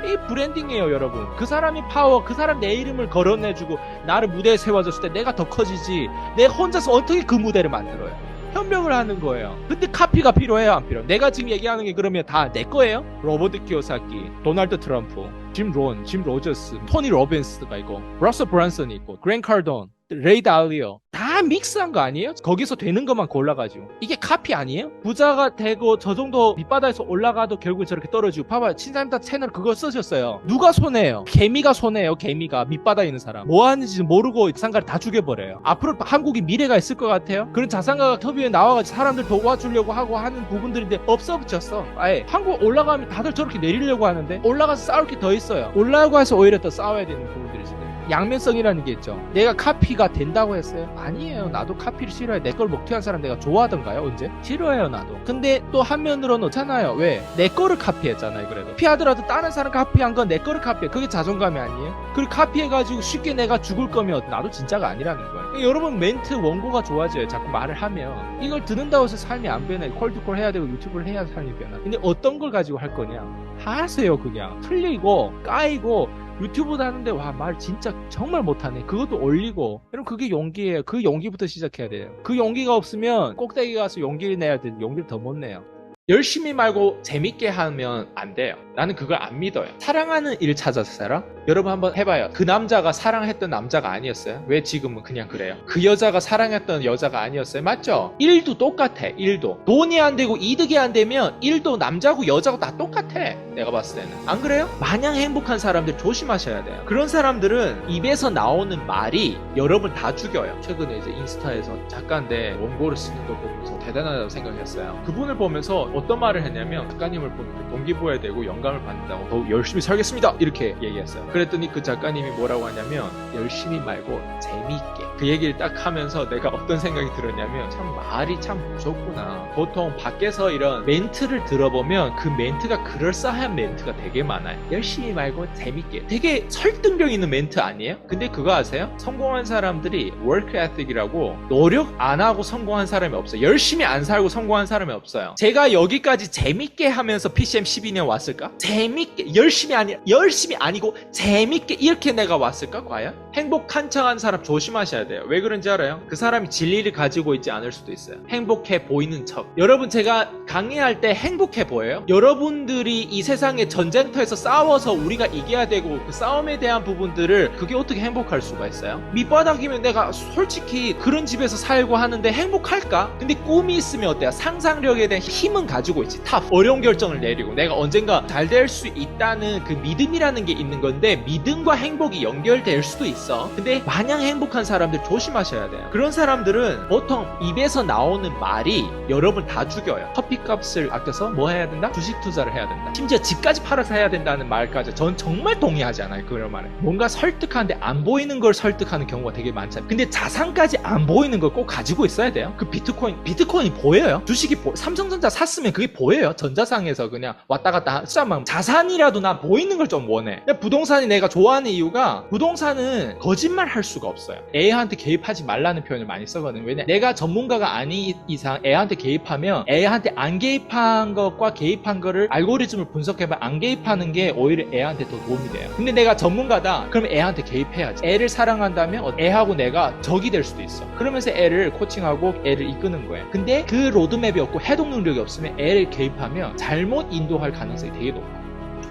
이 브랜딩이에요 여러분. 그 사람이 파워, 그 사람 내 이름을 거론해주고 나를 무대에 세워줬을 때 내가 더 커지지 내가 혼자서 어떻게 그 무대를 만들어요? 현명을 하는 거예요. 근데 카피가 필요해요 안 필요해요? 내가 지금 얘기하는 게 그러면 다 내 거예요? 로버트 키오사키, 도널드 트럼프, 짐 로저스, 토니 로빈스가 있고 러셀 브란슨이 있고 그랜 칼돈 레이 달리오 다 믹스한 거 아니에요? 거기서 되는 것만 골라가지고 이게 카피 아니에요? 부자가 되고 저 정도 밑바닥에서 올라가도 결국 저렇게 떨어지고 봐봐요. 신사임당 채널 그거 쓰셨어요. 누가 손해요? 개미가 손해요. 개미가 밑바닥에 있는 사람 뭐 하는지 모르고 자산가를 다 죽여버려요. 앞으로 한국이 미래가 있을 것 같아요? 그런 자산가가 터비에 나와가지고 사람들 도와주려고 하고 하는 부분들인데 없어졌어. 아예 한국 올라가면 다들 저렇게 내리려고 하는데 올라가서 싸울 게 더 있어요. 올라가서 오히려 더 싸워야 되는 부분들이 있어요. 양면성이라는 게 있죠. 내가 카피가 된다고 했어요? 아니에요. 나도 카피를 싫어해. 내 걸 먹튀한 사람 내가 좋아하던가요? 언제? 싫어해요 나도. 근데 또 한면으로는 없잖아요. 왜? 내 거를 카피했잖아요. 그래도 카피하더라도 다른 사람 카피한 건 내 거를 카피해. 그게 자존감이 아니에요? 그걸 카피해가지고 쉽게 내가 죽을 거면 나도 진짜가 아니라는 거예요. 여러분 멘트 원고가 좋아져요. 자꾸 말을 하면. 이걸 듣는다고 해서 삶이 안 변해. 콜드콜 해야 되고 유튜브를 해야 삶이 변화. 근데 어떤 걸 가지고 할 거냐? 하세요 그냥. 틀리고 까이고 유튜브도 하는데 와 말 진짜 정말 못하네. 그것도 올리고. 여러분 그게 용기예요. 그 용기부터 시작해야 돼요. 그 용기가 없으면 꼭대기 가서 용기를 내야 되는데 용기를 더 못 내요. 열심히 말고 재밌게 하면 안 돼요. 나는 그걸 안 믿어요. 사랑하는 일 찾아서 살아? 여러분 한번 해봐요. 그 남자가 사랑했던 남자가 아니었어요? 왜 지금은 그냥 그래요? 그 여자가 사랑했던 여자가 아니었어요? 맞죠? 일도 똑같아. 일도 돈이 안 되고 이득이 안 되면 일도 남자고 여자고 다 똑같아. 내가 봤을 때는. 안 그래요? 마냥 행복한 사람들 조심하셔야 돼요. 그런 사람들은 입에서 나오는 말이 여러분 다 죽여요. 최근에 이제 인스타에서 작가인데 원고를 쓰는 거 보면서 대단하다고 생각했어요. 그분을 보면서 어떤 말을 했냐면 작가님을 보면 동기부여야 되고 영감을 받는다고 더욱 열심히 살겠습니다 이렇게 얘기했어요. 그랬더니 그 작가님이 뭐라고 하냐면 열심히 말고 재미있게. 그 얘기를 딱 하면서 내가 어떤 생각이 들었냐면 참 말이 참 무섭구나. 보통 밖에서 이런 멘트를 들어보면 그 멘트가 그럴싸한 멘트가 되게 많아요. 열심히 말고 재밌게. 되게 설득력 있는 멘트 아니에요? 근데 그거 아세요? 성공한 사람들이 work ethic이라고 노력 안 하고 성공한 사람이 없어요. 열심히 안 살고 성공한 사람이 없어요. 제가 여기까지 재밌게 하면서 PCM 12년 왔을까? 재밌게 열심히 아니고 재밌게 이렇게 내가 왔을까? 과연? 행복 한창한 사람 조심하셔야 돼요. 왜 그런지 알아요? 그 사람이 진리를 가지고 있지 않을 수도 있어요. 행복해 보이는 척. 여러분 제가 강의할 때 행복해 보여요? 여러분들이 이 세상의 전쟁터에서 싸워서 우리가 이겨야 되고 그 싸움에 대한 부분들을 그게 어떻게 행복할 수가 있어요? 밑바닥이면 내가 솔직히 그런 집에서 살고 하는데 행복할까? 근데 꿈이 있으면 어때요? 상상력에 대한 힘은 가지고 있지. 탑. 어려운 결정을 내리고 내가 언젠가 잘 될 수 있다는 그 믿음이라는 게 있는 건데 믿음과 행복이 연결될 수도 있어. 근데 마냥 행복한 사람들 조심하셔야 돼요. 그런 사람들은 보통 입에서 나오는 말이 여러분 다 죽여요. 커피값을 아껴서 뭐 해야 된다? 주식 투자를 해야 된다. 심지어 집까지 팔아서 해야 된다는 말까지 전 정말 동의하지 않아요. 그런 말에. 뭔가 설득하는데 안 보이는 걸 설득하는 경우가 되게 많잖아요. 근데 자산까지 안 보이는 걸 꼭 가지고 있어야 돼요. 그 비트코인이 보여요. 주식이 삼성전자 샀으면 그게 보여요. 전자상에서 그냥 왔다 갔다 하면 자산이라도 난 보이는 걸 좀 원해. 부동산이 내가 좋아하는 이유가 부동산은 거짓말 할 수가 없어요. 애한테 개입하지 말라는 표현을 많이 쓰거든요. 왜냐 내가 전문가가 아닌 이상 애한테 개입하면 애한테 안 개입한 것과 개입한 거를 알고리즘을 분석해봐 안 개입하는 게 오히려 애한테 더 도움이 돼요. 근데 내가 전문가다 그럼 애한테 개입해야지. 애를 사랑한다면 애하고 내가 적이 될 수도 있어. 그러면서 애를 코칭하고 애를 이끄는 거예요. 근데 그 로드맵이 없고 해독 능력이 없으면 애를 개입하면 잘못 인도할 가능성이 되게 높아요.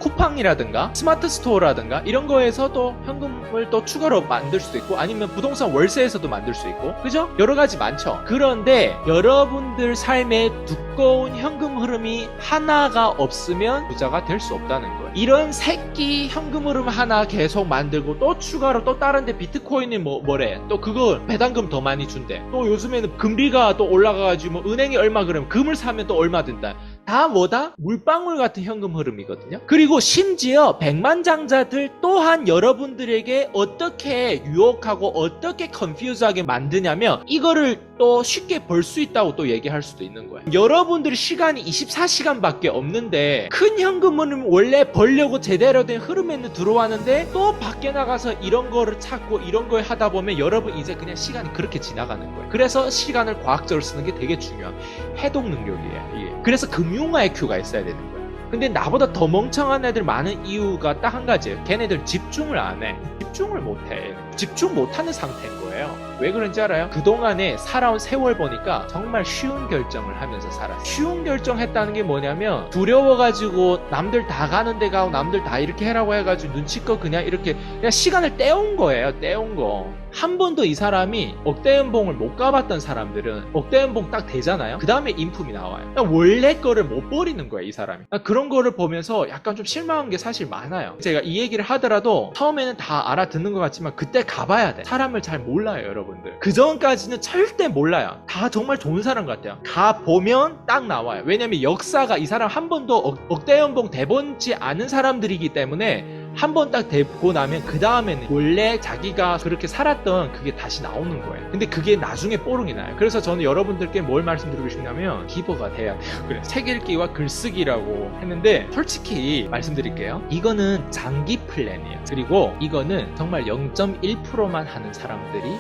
쿠팡이라든가 스마트 스토어라든가 이런 거에서 또 현금을 또 추가로 만들 수도 있고 아니면 부동산 월세에서도 만들 수 있고 그죠? 여러 가지 많죠. 그런데 여러분들 삶에 두꺼운 현금 흐름이 하나가 없으면 부자가 될 수 없다는 거예요. 이런 새끼 현금 흐름 하나 계속 만들고 또 추가로 또 다른데 비트코인이 뭐래 또 그거 배당금 더 많이 준대. 또 요즘에는 금리가 또 올라가가지고 뭐 은행이 얼마 그러면 금을 사면 또 얼마 든다. 다 뭐다? 물방울 같은 현금 흐름이거든요. 그리고 심지어 백만장자들 또한 여러분들에게 어떻게 유혹하고 어떻게 컨퓨즈하게 만드냐면 이거를 또 쉽게 벌 수 있다고 또 얘기할 수도 있는 거예요. 여러분들이 시간이 24시간밖에 없는데 큰 현금 흐름 원래 벌려고 제대로 된 흐름에는 들어왔는데 또 밖에 나가서 이런 거를 찾고 이런 걸 하다 보면 여러분 이제 그냥 시간이 그렇게 지나가는 거예요. 그래서 시간을 과학적으로 쓰는 게 되게 중요한 해독 능력이에요. 이게. 그래서 금융 IQ가 있어야 되는 거예요. 근데 나보다 더 멍청한 애들 많은 이유가 딱 한 가지예요. 걔네들 집중을 안 해. 집중을 못 해. 집중 못하는 상태인 거예요. 왜 그런지 알아요? 그동안에 살아온 세월 보니까 정말 쉬운 결정을 하면서 살았어요. 쉬운 결정했다는 게 뭐냐면 두려워가지고 남들 다 가는 데 가고 남들 다 이렇게 해라고 해가지고 눈치껏 그냥 이렇게 그냥 시간을 때운 거예요. 때운 거. 한 번도 이 사람이 억대 연봉을 못 가봤던 사람들은 억대 연봉 딱 되잖아요. 그 다음에 인품이 나와요. 그러니까 원래 거를 못 버리는 거야, 이 사람이. 그러니까 그런 거를 보면서 약간 좀 실망한 게 사실 많아요. 제가 이 얘기를 하더라도 처음에는 다 알아듣는 것 같지만 그때 가봐야 돼. 사람을 잘 몰라요, 여러분들. 그 전까지는 절대 몰라요. 다 정말 좋은 사람 같아요. 가보면 딱 나와요. 왜냐면 역사가 이 사람 한 번도 억대 연봉 대본지 않은 사람들이기 때문에 한 번 딱 되고 나면 그 다음에는 원래 자기가 그렇게 살았던 그게 다시 나오는 거예요. 근데 그게 나중에 뽀록이 나요. 그래서 저는 여러분들께 뭘 말씀드리고 싶냐면 기버가 돼야 돼요. 그래, 책 읽기와 글쓰기라고 했는데 솔직히 말씀드릴게요. 이거는 장기 플랜이에요. 그리고 이거는 정말 0.1%만 하는 사람들이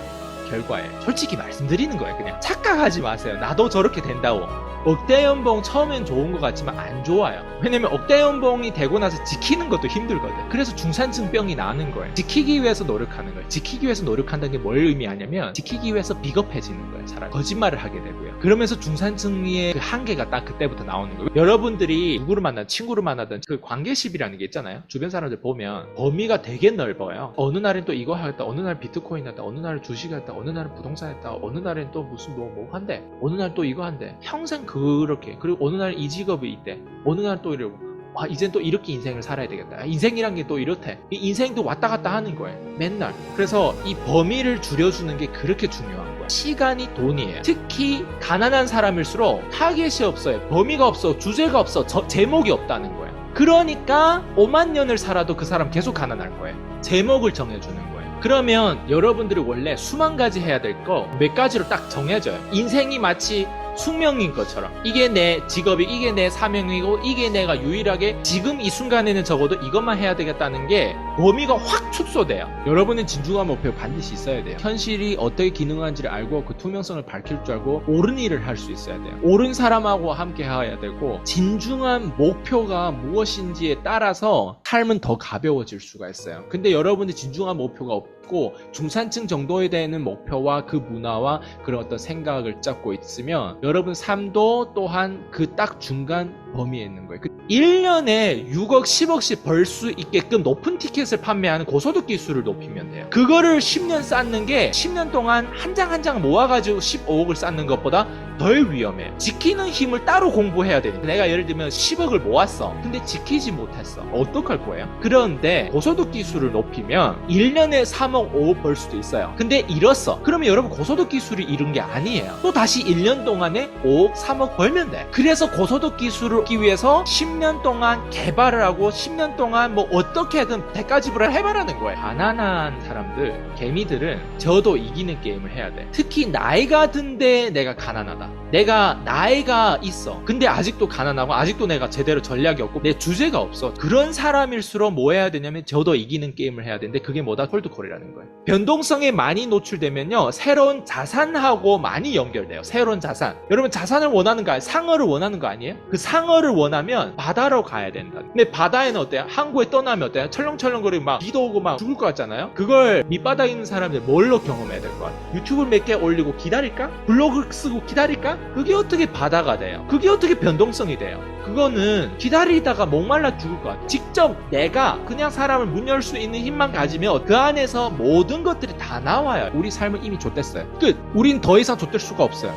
결과예요. 솔직히 말씀드리는 거예요. 그냥 착각하지 마세요. 나도 저렇게 된다고. 억대 연봉 처음엔 좋은 것 같지만 안 좋아요. 왜냐면 억대 연봉이 되고 나서 지키는 것도 힘들거든. 그래서 중산층병이 나는 거예요. 지키기 위해서 노력하는 거예요. 지키기 위해서 노력한다는 게 뭘 의미하냐면 지키기 위해서 비겁해지는 거예요. 사람이 거짓말을 하게 되고요. 그러면서 중산층의 그 한계가 딱 그때부터 나오는 거예요. 여러분들이 누구를 만나든 친구를 만나든 그 관계십이라는 게 있잖아요. 주변 사람들 보면 범위가 되게 넓어요. 어느 날엔 또 이거 하겠다, 어느 날 비트코인 한다, 어느 날은 주식 했다, 어느 날은 부동산 했다, 어느 날엔 또 무슨 뭐 한대, 어느 날 또 이거 한대. 평생 그렇게. 그리고 어느 날 이 직업이 있대, 어느 날 또 이러고, 아 이젠 또 이렇게 인생을 살아야 되겠다. 인생이란 게 또 이렇대. 이 인생도 왔다 갔다 하는 거예요, 맨날. 그래서 이 범위를 줄여주는 게 그렇게 중요한 거예요. 시간이 돈이에요. 특히 가난한 사람일수록 타겟이 없어요. 범위가 없어, 주제가 없어, 제목이 없다는 거예요. 그러니까 5만 년을 살아도 그 사람 계속 가난할 거예요. 제목을 정해주는 거예요. 그러면 여러분들이 원래 수만 가지 해야 될 거 몇 가지로 딱 정해져요. 인생이 마치 숙명인 것처럼 이게 내 직업이, 이게 내 사명이고, 이게 내가 유일하게 지금 이 순간에는 적어도 이것만 해야 되겠다는 게 범위가 확 축소돼요. 여러분은 진중한 목표 반드시 있어야 돼요. 현실이 어떻게 기능하는지를 알고 그 투명성을 밝힐 줄 알고 옳은 일을 할 수 있어야 돼요. 옳은 사람하고 함께 해야 되고, 진중한 목표가 무엇인지에 따라서 삶은 더 가벼워질 수가 있어요. 근데 여러분이 진중한 목표가 없고 중산층 정도에 되는 목표와 그 문화와 그런 어떤 생각을 잡고 있으면 여러분 삶도 또한 그 딱 중간 범위에 있는 거예요. 1년에 6억, 10억씩 벌 수 있게끔 높은 티켓을 판매하는 고소득 기술을 높이면 돼요. 그거를 10년 쌓는 게 10년 동안 한 장 한 장 모아가지고 15억을 쌓는 것보다 덜 위험해요. 지키는 힘을 따로 공부해야 돼요. 내가 예를 들면 10억을 모았어. 근데 지키지 못했어. 어떡할 거예요? 그런데 고소득 기술을 높이면 1년에 3억, 5억 벌 수도 있어요. 근데 잃었어. 그러면 여러분 고소득 기술이 잃은 게 아니에요. 또 다시 1년 동안에 5억, 3억 벌면 돼. 그래서 고소득 기술을 얻기 위해서 10년 동안 개발을 하고 10년 동안 뭐 어떻게든 대가지불을 해봐라는 거예요. 가난한 사람들, 개미들은 저도 이기는 게임을 해야 돼. 특히 나이가 든데 내가 가난하다. 내가 나이가 있어. 근데 아직도 가난하고 아직도 내가 제대로 전략이 없고 내 주제가 없어. 그런 사람일수록 뭐 해야 되냐면 저도 이기는 게임을 해야 되는데 그게 뭐다? 홀드콜이라는 거예요. 변동성에 많이 노출되면요, 새로운 자산하고 많이 연결돼요. 새로운 자산. 여러분 자산을 원하는 거 아니에요? 상어를 원하는 거 아니에요? 그 상어를 원하면 바다로 가야 된다. 근데 바다에는 어때요? 항구에 떠나면 어때요? 철렁철렁거리고 막 비도 오고 막 죽을 것 같잖아요? 그걸 밑바닥에 있는 사람들 뭘로 경험해야 될 것 같아요? 유튜브 몇 개 올리고 기다릴까? 블로그 쓰고 기다릴까? 그게 어떻게 바다가 돼요? 그게 어떻게 변동성이 돼요? 그거는 기다리다가 목말라 죽을 것 같아요. 직접 내가 그냥 사람을 문 열 수 있는 힘만 가지면 그 안에서 모든 것들이 다 나와요. 우리 삶은 이미 좆됐어요. 끝. 우린 더 이상 좆될 수가 없어요.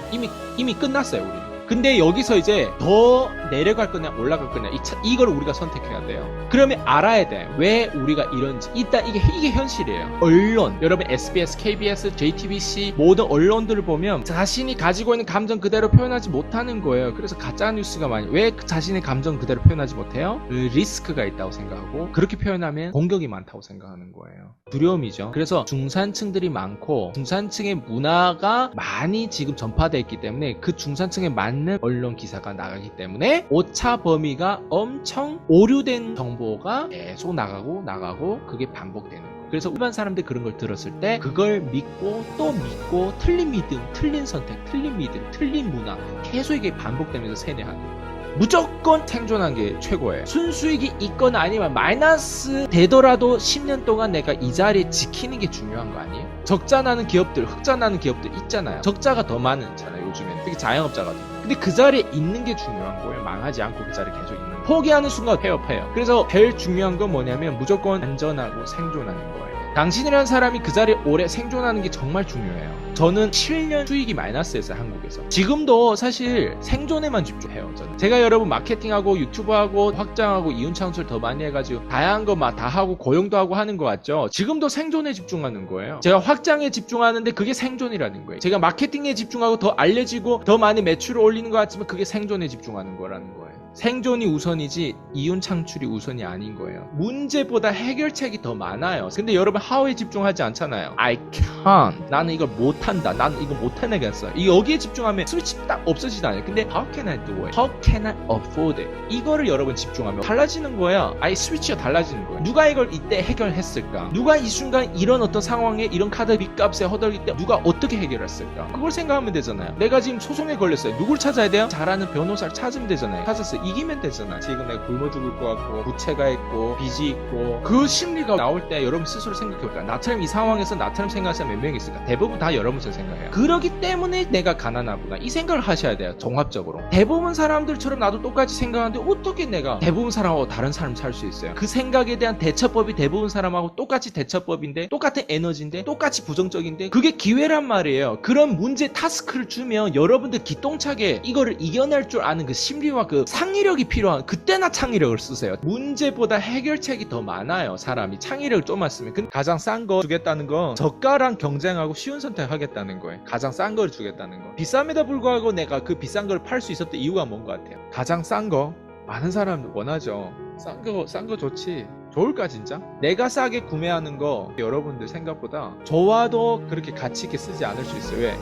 이미 끝났어요, 우리. 근데 여기서 이제 더 내려갈 거냐 올라갈 거냐 이걸 우리가 선택해야 돼요. 그러면 알아야 돼. 왜 우리가 이런지. 일단 이게 현실이에요. 언론, 여러분 SBS, KBS, JTBC 모든 언론들을 보면 자신이 가지고 있는 감정 그대로 표현하지 못하는 거예요. 그래서 가짜 뉴스가 많이. 왜 자신의 감정 그대로 표현하지 못해요? 리스크가 있다고 생각하고 그렇게 표현하면 공격이 많다고 생각하는 거예요. 두려움이죠. 그래서 중산층들이 많고 중산층의 문화가 많이 지금 전파되어 있기 때문에 그 중산층에 맞는 언론 기사가 나가기 때문에 오차 범위가 엄청 오류된 정보가 계속 나가고 그게 반복되는 거예요. 그래서 일반 사람들이 그런 걸 들었을 때 그걸 믿고 또 믿고 틀린 믿음, 틀린 선택, 틀린 믿음, 틀린 문화 계속 이게 반복되면서 세뇌하는 거예요. 무조건 생존한 게 최고예요. 순수익이 있거나 아니면 마이너스 되더라도 10년 동안 내가 이 자리에 지키는 게 중요한 거 아니에요? 적자 나는 기업들, 흑자 나는 기업들 있잖아요. 적자가 더 많잖아요, 요즘엔. 특히 자영업자 같은 거. 근데 그 자리에 있는 게 중요한 거예요. 망하지 않고 그 자리에 계속 있는 거. 포기하는 순간 폐업해요. 그래서 제일 중요한 건 뭐냐면 무조건 안전하고 생존하는 거예요. 당신이라는 사람이 그 자리에 오래 생존하는 게 정말 중요해요. 저는 7년 수익이 마이너스였어요, 한국에서. 지금도 사실 생존에만 집중해요, 저는. 제가 여러분 마케팅하고 유튜브하고 확장하고 이윤 창출 더 많이 해가지고 다양한 거 다 하고 고용도 하고 하는 거 같죠? 지금도 생존에 집중하는 거예요. 제가 확장에 집중하는데 그게 생존이라는 거예요. 제가 마케팅에 집중하고 더 알려지고 더 많이 매출을 올리는 것 같지만 그게 생존에 집중하는 거라는 거예요. 생존이 우선이지 이윤 창출이 우선이 아닌 거예요. 문제보다 해결책이 더 많아요. 근데 여러분 how에 집중하지 않잖아요. I can't. 나는 이걸 못한다. 나는 이거 못해내겠어. 여기에 집중하면 스위치 딱 없어지지 않아요. 근데 how can I do it? How can I afford it? 이거를 여러분 집중하면 달라지는 거야. 아예 스위치가 달라지는 거예요. 누가 이걸 이때 해결했을까? 누가 이 순간 이런 어떤 상황에 이런 카드 빚값에 허덕일 때 누가 어떻게 해결했을까? 그걸 생각하면 되잖아요. 내가 지금 소송에 걸렸어요. 누굴 찾아야 돼요? 잘하는 변호사를 찾으면 되잖아요. 찾았어요. 이기면 되잖아. 지금 내가 굶어 죽을 것 같고 부채가 있고 빚이 있고 그 심리가 나올 때 여러분 스스로 생각해볼까요? 나처럼 이 상황에서 나처럼 생각하는 사람 몇 명 있을까? 대부분 다 여러분처럼 생각해요. 그러기 때문에 내가 가난하구나 이 생각을 하셔야 돼요. 종합적으로. 대부분 사람들처럼 나도 똑같이 생각하는데 어떻게 내가 대부분 사람하고 다른 사람 살 수 있어요? 그 생각에 대한 대처법이 대부분 사람하고 똑같이 대처법인데 똑같은 에너지인데 똑같이 부정적인데 그게 기회란 말이에요. 그런 문제 타스크를 주면 여러분들 기똥차게 이거를 이겨낼 줄 아는 그 심리와 그 창의력이 필요한 그때나 창의력을 쓰세요. 문제보다 해결책이 더 많아요. 사람이 창의력을 좀만 쓰면. 근데 가장 싼 거 주겠다는 건 저가랑 경쟁하고 쉬운 선택하겠다는 거예요. 가장 싼 걸 주겠다는 거. 비쌈에도 불구하고 내가 그 비싼 걸 팔 수 있었던 이유가 뭔 것 같아요? 가장 싼 거 많은 사람들 원하죠. 싼 거 좋지. 좋을까 진짜? 내가 싸게 구매하는 거 여러분들 생각보다 저와도 그렇게 가치 있게 쓰지 않을 수 있어요. 왜?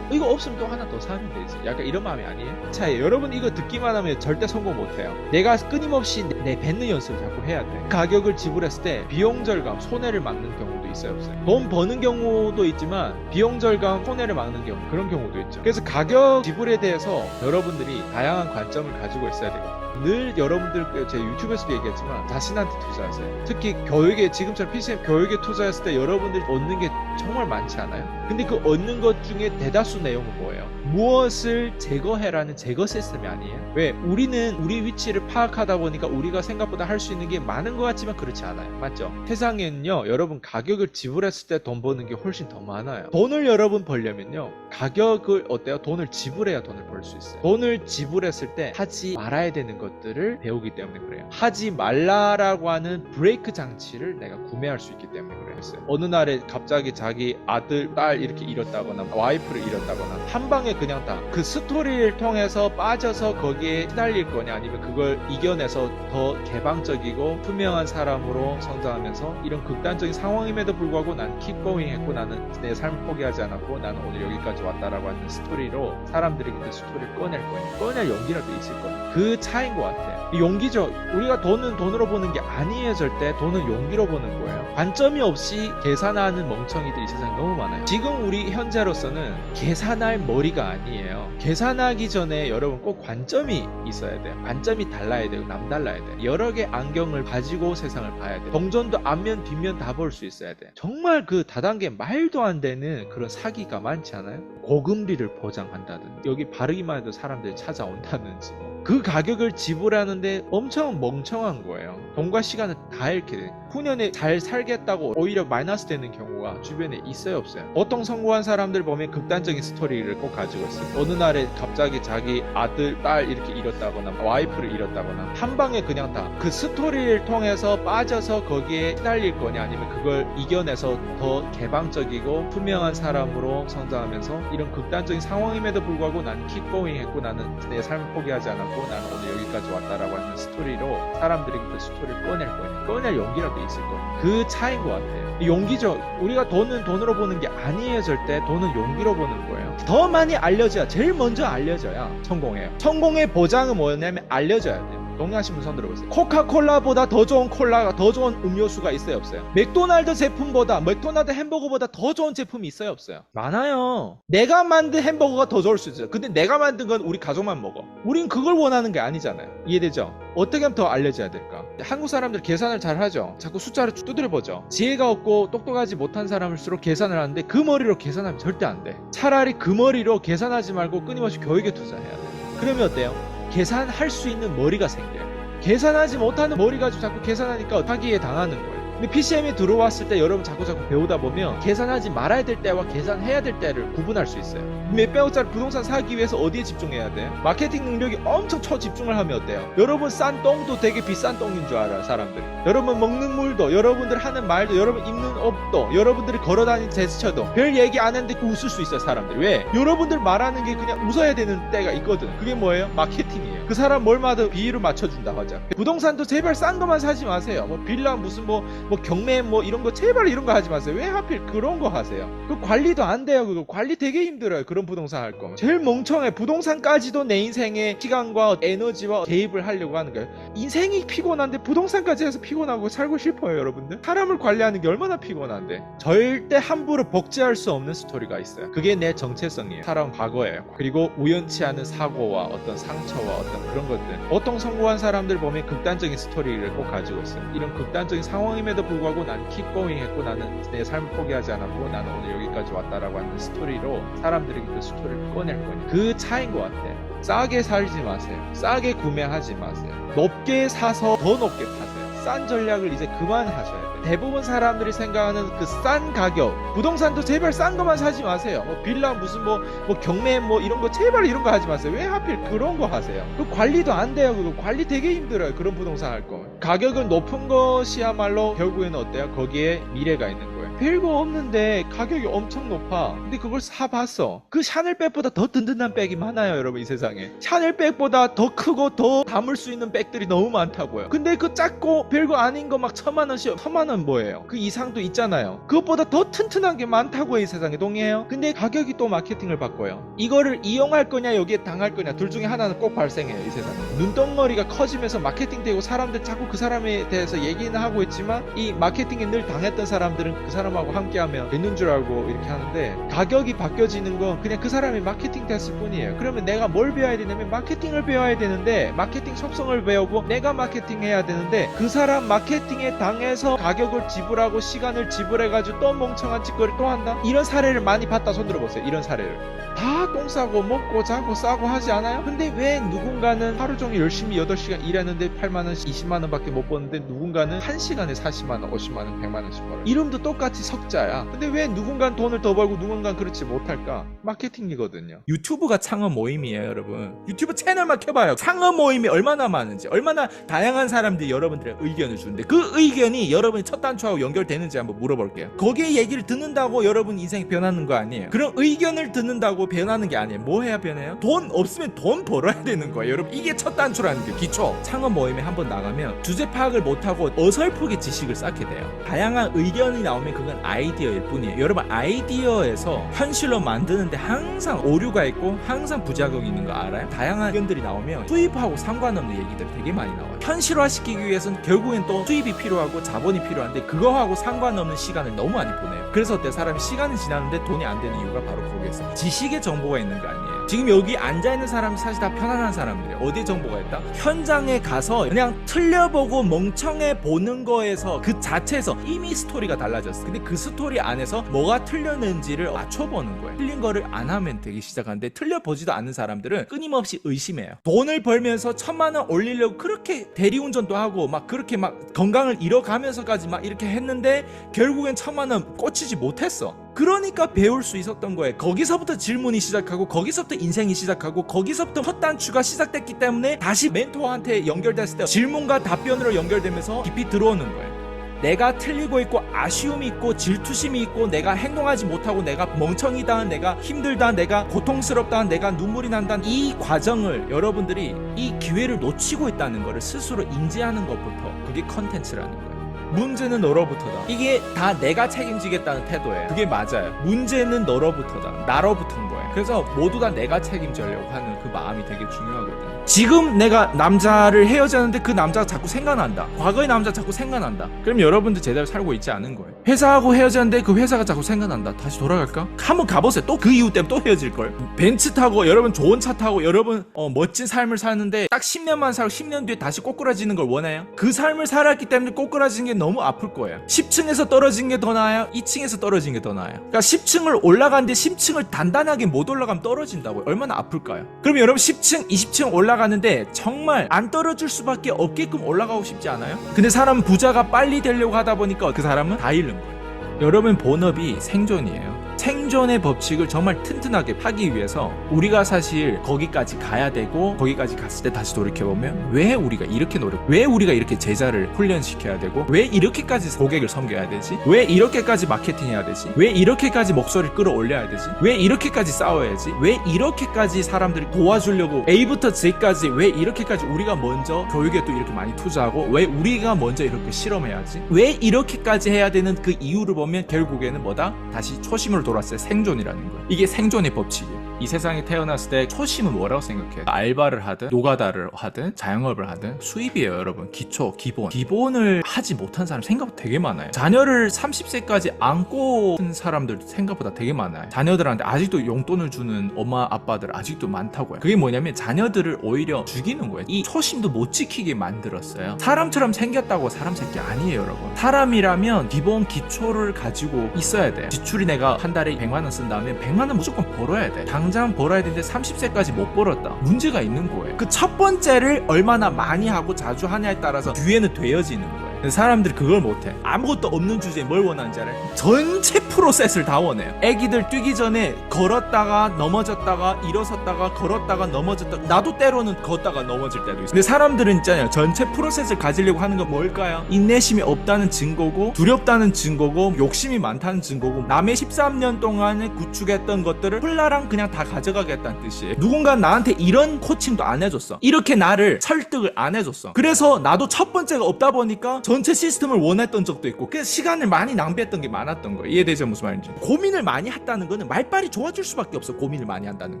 이거 없으면 또 하나 더 사면 되지. 약간 이런 마음이 아니에요? 차에 여러분 이거 듣기만 하면 절대 성공 못해요. 내가 끊임없이 내 뱉는 연습을 자꾸 해야 돼. 가격을 지불했을 때 비용 절감, 손해를 막는 경우도 있어요, 없어요? 돈 버는 경우도 있지만 비용 절감, 손해를 막는 경우 그런 경우도 있죠. 그래서 가격 지불에 대해서 여러분들이 다양한 관점을 가지고 있어야 되거든요. 늘 여러분들 제 유튜브에서도 얘기했지만 자신한테 투자하세요. 특히 교육에 지금처럼 PCM 교육에 투자했을 때 여러분들이 얻는 게 정말 많지 않아요? 근데 그 얻는 것 중에 대다수 내용은 뭐예요? 무엇을 제거해라는 제거 시스템이 아니에요. 왜? 우리는 우리 위치를 파악하다 보니까 우리가 생각보다 할 수 있는 게 많은 것 같지만 그렇지 않아요. 맞죠? 세상에는요 여러분 가격을 지불했을 때 돈 버는 게 훨씬 더 많아요. 돈을 여러분 벌려면요 가격을 어때요? 돈을 지불해야 돈을 벌 수 있어요. 돈을 지불했을 때 하지 말아야 되는 것들을 배우기 때문에 그래요. 하지 말라라고 하는 브레이크 장치를 내가 구매할 수 있기 때문에 그래요. 어느 날에 갑자기 자기 아들, 딸 이렇게 잃었다거나 와이프를 잃었다거나 한 방에 그냥 다 그 스토리를 통해서 빠져서 거기에 휘날릴 거냐 아니면 그걸 이겨내서 더 개방적이고 투명한 사람으로 성장하면서 이런 극단적인 상황임에도 불구하고 난 킵고잉 했고 나는 내 삶을 포기하지 않았고 나는 오늘 여기까지 왔다라고 하는 스토리로 사람들에게 그 스토리를 꺼낼 거예요. 꺼낼 용기라도 있을 거예요. 그 차이인 것 같아요. 이 용기죠. 우리가 돈은 돈으로 보는 게 아니에요. 절대 돈은 용기로 보는 거예요. 관점이 없이 계산하는 멍청이들이 이 세상에 너무 많아요. 지금 우리 현재로서는 계산할 머리가 아니에요. 계산하기 전에 여러분 꼭 관점이 있어야 돼요. 관점이 달라야 돼요. 남달라야 돼요. 여러 개 안경을 가지고 세상을 봐야 돼요. 동전도 앞면 뒷면 다 볼 수 있어야 돼요. 정말 그 다단계 말도 안 되는 그런 사기가 많지 않아요? 고금리를 보장한다든지 여기 바르기만 해도 사람들이 찾아온다든지 그 가격을 지불하는데 엄청 멍청한 거예요. 돈과 시간을 다 잃게 돼요. 후년에 잘 살겠다고 오히려 마이너스 되는 경우가 주변에 있어요, 없어요? 보통 성공한 사람들 보면 극단적인 스토리를 꼭 가지고 있어요. 어느 날에 갑자기 자기 아들, 딸 이렇게 잃었다거나 와이프를 잃었다거나 한 방에 그냥 다 그 스토리를 통해서 빠져서 거기에 휘날릴 거냐 아니면 그걸 이겨내서 더 개방적이고 투명한 사람으로 성장하면서 이런 극단적인 상황임에도 불구하고 나는 킵고잉 했고 나는 내 삶을 포기하지 않았고 나는 오늘 여기까지 왔다라고 하는 스토리로 사람들에게 그 스토리를 꺼낼 거예요. 꺼낼 용기라도 있을 거예요. 그 차이인 것 같아요. 용기죠. 우리가 돈은 돈으로 보는 게 아니에요. 절대 돈은 용기로 보는 거예요. 더 많이 알려져야 제일 먼저 알려져야 성공해요. 성공의 보장은 뭐냐면 알려져야 돼요. 동의하시면 손 들어보세요. 코카콜라보다 더 좋은 콜라가 더 좋은 음료수가 있어요, 없어요? 맥도날드 제품보다 맥도날드 햄버거보다 더 좋은 제품이 있어요, 없어요? 많아요. 내가 만든 햄버거가 더 좋을 수 있어요. 근데 내가 만든 건 우리 가족만 먹어. 우린 그걸 원하는 게 아니잖아요. 이해되죠? 어떻게 하면 더 알려져야 될까? 한국 사람들 계산을 잘 하죠. 자꾸 숫자를 두드려보죠. 지혜가 없고 똑똑하지 못한 사람일수록 계산을 하는데 그 머리로 계산하면 절대 안 돼. 차라리 그 머리로 계산하지 말고 끊임없이 교육에 투자해야 돼. 그러면 어때요? 계산할 수 있는 머리가 생겨요. 계산하지 못하는 머리 가지고 자꾸 계산하니까 사기에 당하는 거예요. 근데 PCM이 들어왔을 때 여러분 자꾸 배우다 보면 계산하지 말아야 될 때와 계산해야 될 때를 구분할 수 있어요. 몇백억짜리 부동산 사기 위해서 어디에 집중해야 돼? 마케팅 능력이 엄청 초집중을 하면 어때요? 여러분 싼 똥도 되게 비싼 똥인 줄 알아요, 사람들이. 여러분 먹는 물도, 여러분들 하는 말도, 여러분 입는 옷도, 여러분들이 걸어다니는 제스처도 별 얘기 안 했는데 웃을 수 있어요, 사람들이. 왜? 여러분들 말하는 게 그냥 웃어야 되는 때가 있거든. 그게 뭐예요? 마케팅이에요. 그 사람 뭘 마든 비율을 맞춰준다 하자. 부동산도 제발 싼 것만 사지 마세요. 뭐 빌라 무슨 뭐 경매 뭐 이런 거 제발 이런 거 하지 마세요. 왜 하필 그런 거 하세요? 그 관리도 안 돼요. 그거 관리 되게 힘들어요. 그런 부동산 할 거면. 제일 멍청해. 부동산까지도 내 인생에 시간과 에너지와 개입을 하려고 하는 거예요. 인생이 피곤한데 부동산까지 해서 피곤하고 살고 싶어요, 여러분들? 사람을 관리하는 게 얼마나 피곤한데. 절대 함부로 복제할 수 없는 스토리가 있어요. 그게 내 정체성이에요. 살아온 과거예요. 그리고 우연치 않은 사고와 어떤 상처와 어떤 그런 것들. 보통 성공한 사람들 보면 극단적인 스토리를 꼭 가지고 있어요. 이런 극단적인 상황임에도 불구하고 나는 킵고잉 했고, 나는 내 삶을 포기하지 않았고, 나는 오늘 여기까지 왔다라고 하는 스토리로 사람들에게 그 스토리를 꺼낼 거예요. 그 차이인 것 같아요. 싸게 살지 마세요. 싸게 구매하지 마세요. 높게 사서 더 높게 파세요. 싼 전략을 이제 그만하셔야 돼요. 대부분 사람들이 생각하는 그 싼 가격, 부동산도 제발 싼 것만 사지 마세요. 뭐 빌라 무슨 뭐 경매 뭐 이런 거 제발 이런 거 하지 마세요. 왜 하필 그런 거 하세요? 그 관리도 안 돼요. 그거 관리 되게 힘들어요. 그런 부동산 할 거면. 가격은 높은 것이야말로 결국에는 어때요? 거기에 미래가 있는 거예요. 별거 없는데 가격이 엄청 높아. 근데 그걸 사봤어. 그 샤넬백보다 더 든든한 백이 많아요, 여러분. 이 세상에 샤넬백보다 더 크고 더 담을 수 있는 백들이 너무 많다고요. 근데 그 작고 별거 아닌 거 막 1000만원씩, 1000만원 뭐예요? 그 이상도 있잖아요. 그것보다 더 튼튼한 게 많다고요. 이 세상에 동의해요? 근데 가격이 또 마케팅을 바꿔요. 이거를 이용할 거냐 여기에 당할 거냐, 둘 중에 하나는 꼭 발생해요. 이 세상에 눈덩어리가 커지면서 마케팅 되고 사람들 자꾸 그 사람에 대해서 얘기는 하고 있지만 이 마케팅에 늘 당했던 사람들은 그 사람하고 함께하면 되는 줄 알고 이렇게 하는데, 가격이 바뀌어지는 건 그냥 그 사람이 마케팅 됐을 뿐이에요. 그러면 내가 뭘 배워야 되냐면 마케팅을 배워야 되는데, 마케팅 속성을 배우고 내가 마케팅 해야 되는데, 그 사람 마케팅에 당해서 가격을 지불하고 시간을 지불해가지고 또 멍청한 짓거리 또 한다? 이런 사례를 많이 봤다. 손 들어보세요. 이런 사례를. 다 똥 싸고 먹고 자고 싸고 하지 않아요? 근데 왜 누군가는 하루 종일 열심히 8시간 일했는데 8만원씩 20만원밖에 못 버는데, 누군가는 1시간에 40만원 50만원 100만원씩 벌어요. 이름도 똑같이 석자야. 근데 왜 누군가는 돈을 더 벌고 누군가는 그렇지 못할까? 마케팅이거든요. 유튜브가 창업 모임이에요, 여러분. 유튜브 채널만 켜봐요. 창업 모임이 얼마나 많은지, 얼마나 다양한 사람들이 여러분들의 의견을 주는데, 그 의견이 여러분이 첫 단추하고 연결되는지 한번 물어볼게요. 거기에 얘기를 듣는다고 여러분 인생이 변하는 거 아니에요. 그런 의견을 듣는다고 변하는 게 아니에요. 뭐 해야 변해요? 돈 없으면 돈 벌어야 되는 거예요, 여러분. 이게 첫 단추라는 게 기초. 창업 모임에 한번 나가면 주제 파악을 못하고 어설프게 지식을 쌓게 돼요. 다양한 의견이 나오면 그건 아이디어일 뿐이에요. 여러분, 아이디어에서 현실로 만드는데 항상 오류가 있고 항상 부작용이 있는 거 알아요? 다양한 의견들이 나오면 수입하고 상관없는 얘기들 되게 많이 나와요. 현실화시키기 위해서는 결국엔 또 수입이 필요하고 자본이 필요한데, 그거하고 상관없는 시간을 너무 많이 보내요. 그래서 어때? 사람이 시간이 지나는데 돈이 안 되는 이유가 바로 거기에서 지식의 정보가 있는 거 아니에요. 지금 여기 앉아있는 사람이 사실 다 편안한 사람들이에요. 어디에 정보가 있다? 현장에 가서 그냥 틀려보고 멍청해 보는 거에서, 그 자체에서 이미 스토리가 달라졌어. 근데 그 스토리 안에서 뭐가 틀렸는지를 맞춰보는 거예요. 틀린 거를 안 하면 되기 시작하는데, 틀려보지도 않는 사람들은 끊임없이 의심해요. 돈을 벌면서 1000만원 올리려고 그렇게 대리운전도 하고 막 그렇게 막 건강을 잃어가면서까지 막 이렇게 했는데 결국엔 1000만원 꽂히지 못했어. 그러니까 배울 수 있었던 거예요. 거기서부터 질문이 시작하고, 거기서부터 인생이 시작하고, 거기서부터 첫 단추가 시작됐기 때문에 다시 멘토한테 연결됐을 때 질문과 답변으로 연결되면서 깊이 들어오는 거예요. 내가 틀리고 있고 아쉬움이 있고 질투심이 있고, 내가 행동하지 못하고 내가 멍청이다, 내가 힘들다, 내가 고통스럽다, 내가 눈물이 난다, 이 과정을 여러분들이 이 기회를 놓치고 있다는 거를 스스로 인지하는 것부터, 그게 컨텐츠라는 거예요. 문제는 너로부터다. 이게 다 내가 책임지겠다는 태도예요. 그게 맞아요. 문제는 너로부터다. 나로부터인 거예요. 그래서 모두 다 내가 책임지려고 하는 그 마음이 되게 중요하거든요. 지금 내가 남자를 헤어졌는데 그 남자가 자꾸 생각난다. 과거의 남자 자꾸 생각난다. 그럼 여러분들 제대로 살고 있지 않은 거예요. 회사하고 헤어졌는데 그 회사가 자꾸 생각난다. 다시 돌아갈까? 한번 가보세요. 또 그 이유 때문에 또 헤어질걸. 벤츠 타고, 여러분 좋은 차 타고, 여러분 멋진 삶을 사는데 딱 10년만 살고 10년 뒤에 다시 꼬꾸라지는 걸 원해요? 그 삶을 살았기 때문에 꼬꾸라지는 게 너무 아플 거예요. 10층에서 떨어진 게 더 나아요? 2층에서 떨어진 게 더 나아요? 그러니까 10층을 올라가는데 10층을 단단하게 못 못 올라가면 떨어진다고요. 얼마나 아플까요? 그럼 여러분 10층, 20층 올라가는데 정말 안 떨어질 수밖에 없게끔 올라가고 싶지 않아요? 근데 사람은 부자가 빨리 되려고 하다 보니까 그 사람은 다 잃는 거예요. 여러분 본업이 생존이에요. 생존의 법칙을 정말 튼튼하게 하기 위해서 우리가 사실 거기까지 가야 되고, 거기까지 갔을 때 다시 돌이켜보면 왜 우리가 이렇게 왜 우리가 이렇게 제자를 훈련시켜야 되고, 왜 이렇게까지 고객을 섬겨야 되지, 왜 이렇게까지 마케팅해야 되지, 왜 이렇게까지 목소리를 끌어올려야 되지, 왜 이렇게까지 싸워야지, 왜 이렇게까지 사람들이 도와주려고 A부터 Z까지 왜 이렇게까지 우리가 먼저 교육에 또 이렇게 많이 투자하고, 왜 우리가 먼저 이렇게 실험해야지, 왜 이렇게까지 해야 되는 그 이유를 보면 결국에는 뭐다? 다시 초심으로 돌아왔어요. 생존이라는 거예요. 이게 생존의 법칙이에요. 이 세상에 태어났을 때 초심은 뭐라고 생각해요? 알바를 하든 노가다를 하든 자영업을 하든 수입이에요. 여러분 기초 기본을 하지 못한 사람 생각보다 되게 많아요. 자녀를 30세까지 안고 큰 사람들도 생각보다 되게 많아요. 자녀들한테 아직도 용돈을 주는 엄마 아빠들 아직도 많다고요. 그게 뭐냐면 자녀들을 오히려 죽이는 거예요. 이 초심도 못 지키게 만들었어요. 사람처럼 생겼다고 사람 새끼 아니에요. 여러분 사람이라면 기본 기초를 가지고 있어야 돼요. 지출이 내가 한 달에 100만 원 쓴다면 100만 원 무조건 벌어야 돼. 당장 벌어야 되는데 30세까지 못 벌었다. 문제가 있는 거예요. 그 첫 번째를 얼마나 많이 하고 자주 하냐에 따라서 뒤에는 되어지는 거예요. 근데 사람들이 그걸 못해. 아무것도 없는 주제에 뭘 원하는지 알아요? 전체 프로세스를 다 원해요. 애기들 뛰기 전에 걸었다가 넘어졌다가 일어섰다가 걸었다가 넘어졌다가, 나도 때로는 걷다가 넘어질 때도 있어요. 근데 사람들은 있잖아요, 전체 프로세스를 가지려고 하는 건 뭘까요? 인내심이 없다는 증거고, 두렵다는 증거고, 욕심이 많다는 증거고, 남의 13년 동안에 구축했던 것들을 콜라랑 그냥 다 가져가겠다는 뜻이에요. 누군가 나한테 이런 코칭도 안 해줬어. 이렇게 나를 설득을 안 해줬어. 그래서 나도 첫 번째가 없다 보니까 전체 시스템을 원했던 적도 있고, 그래서 시간을 많이 낭비했던 게 많았던 거예요. 이해되죠? 무슨 말인지. 고민을 많이 했다는 거는 말빨이 좋아질 수밖에 없어. 고민을 많이 한다는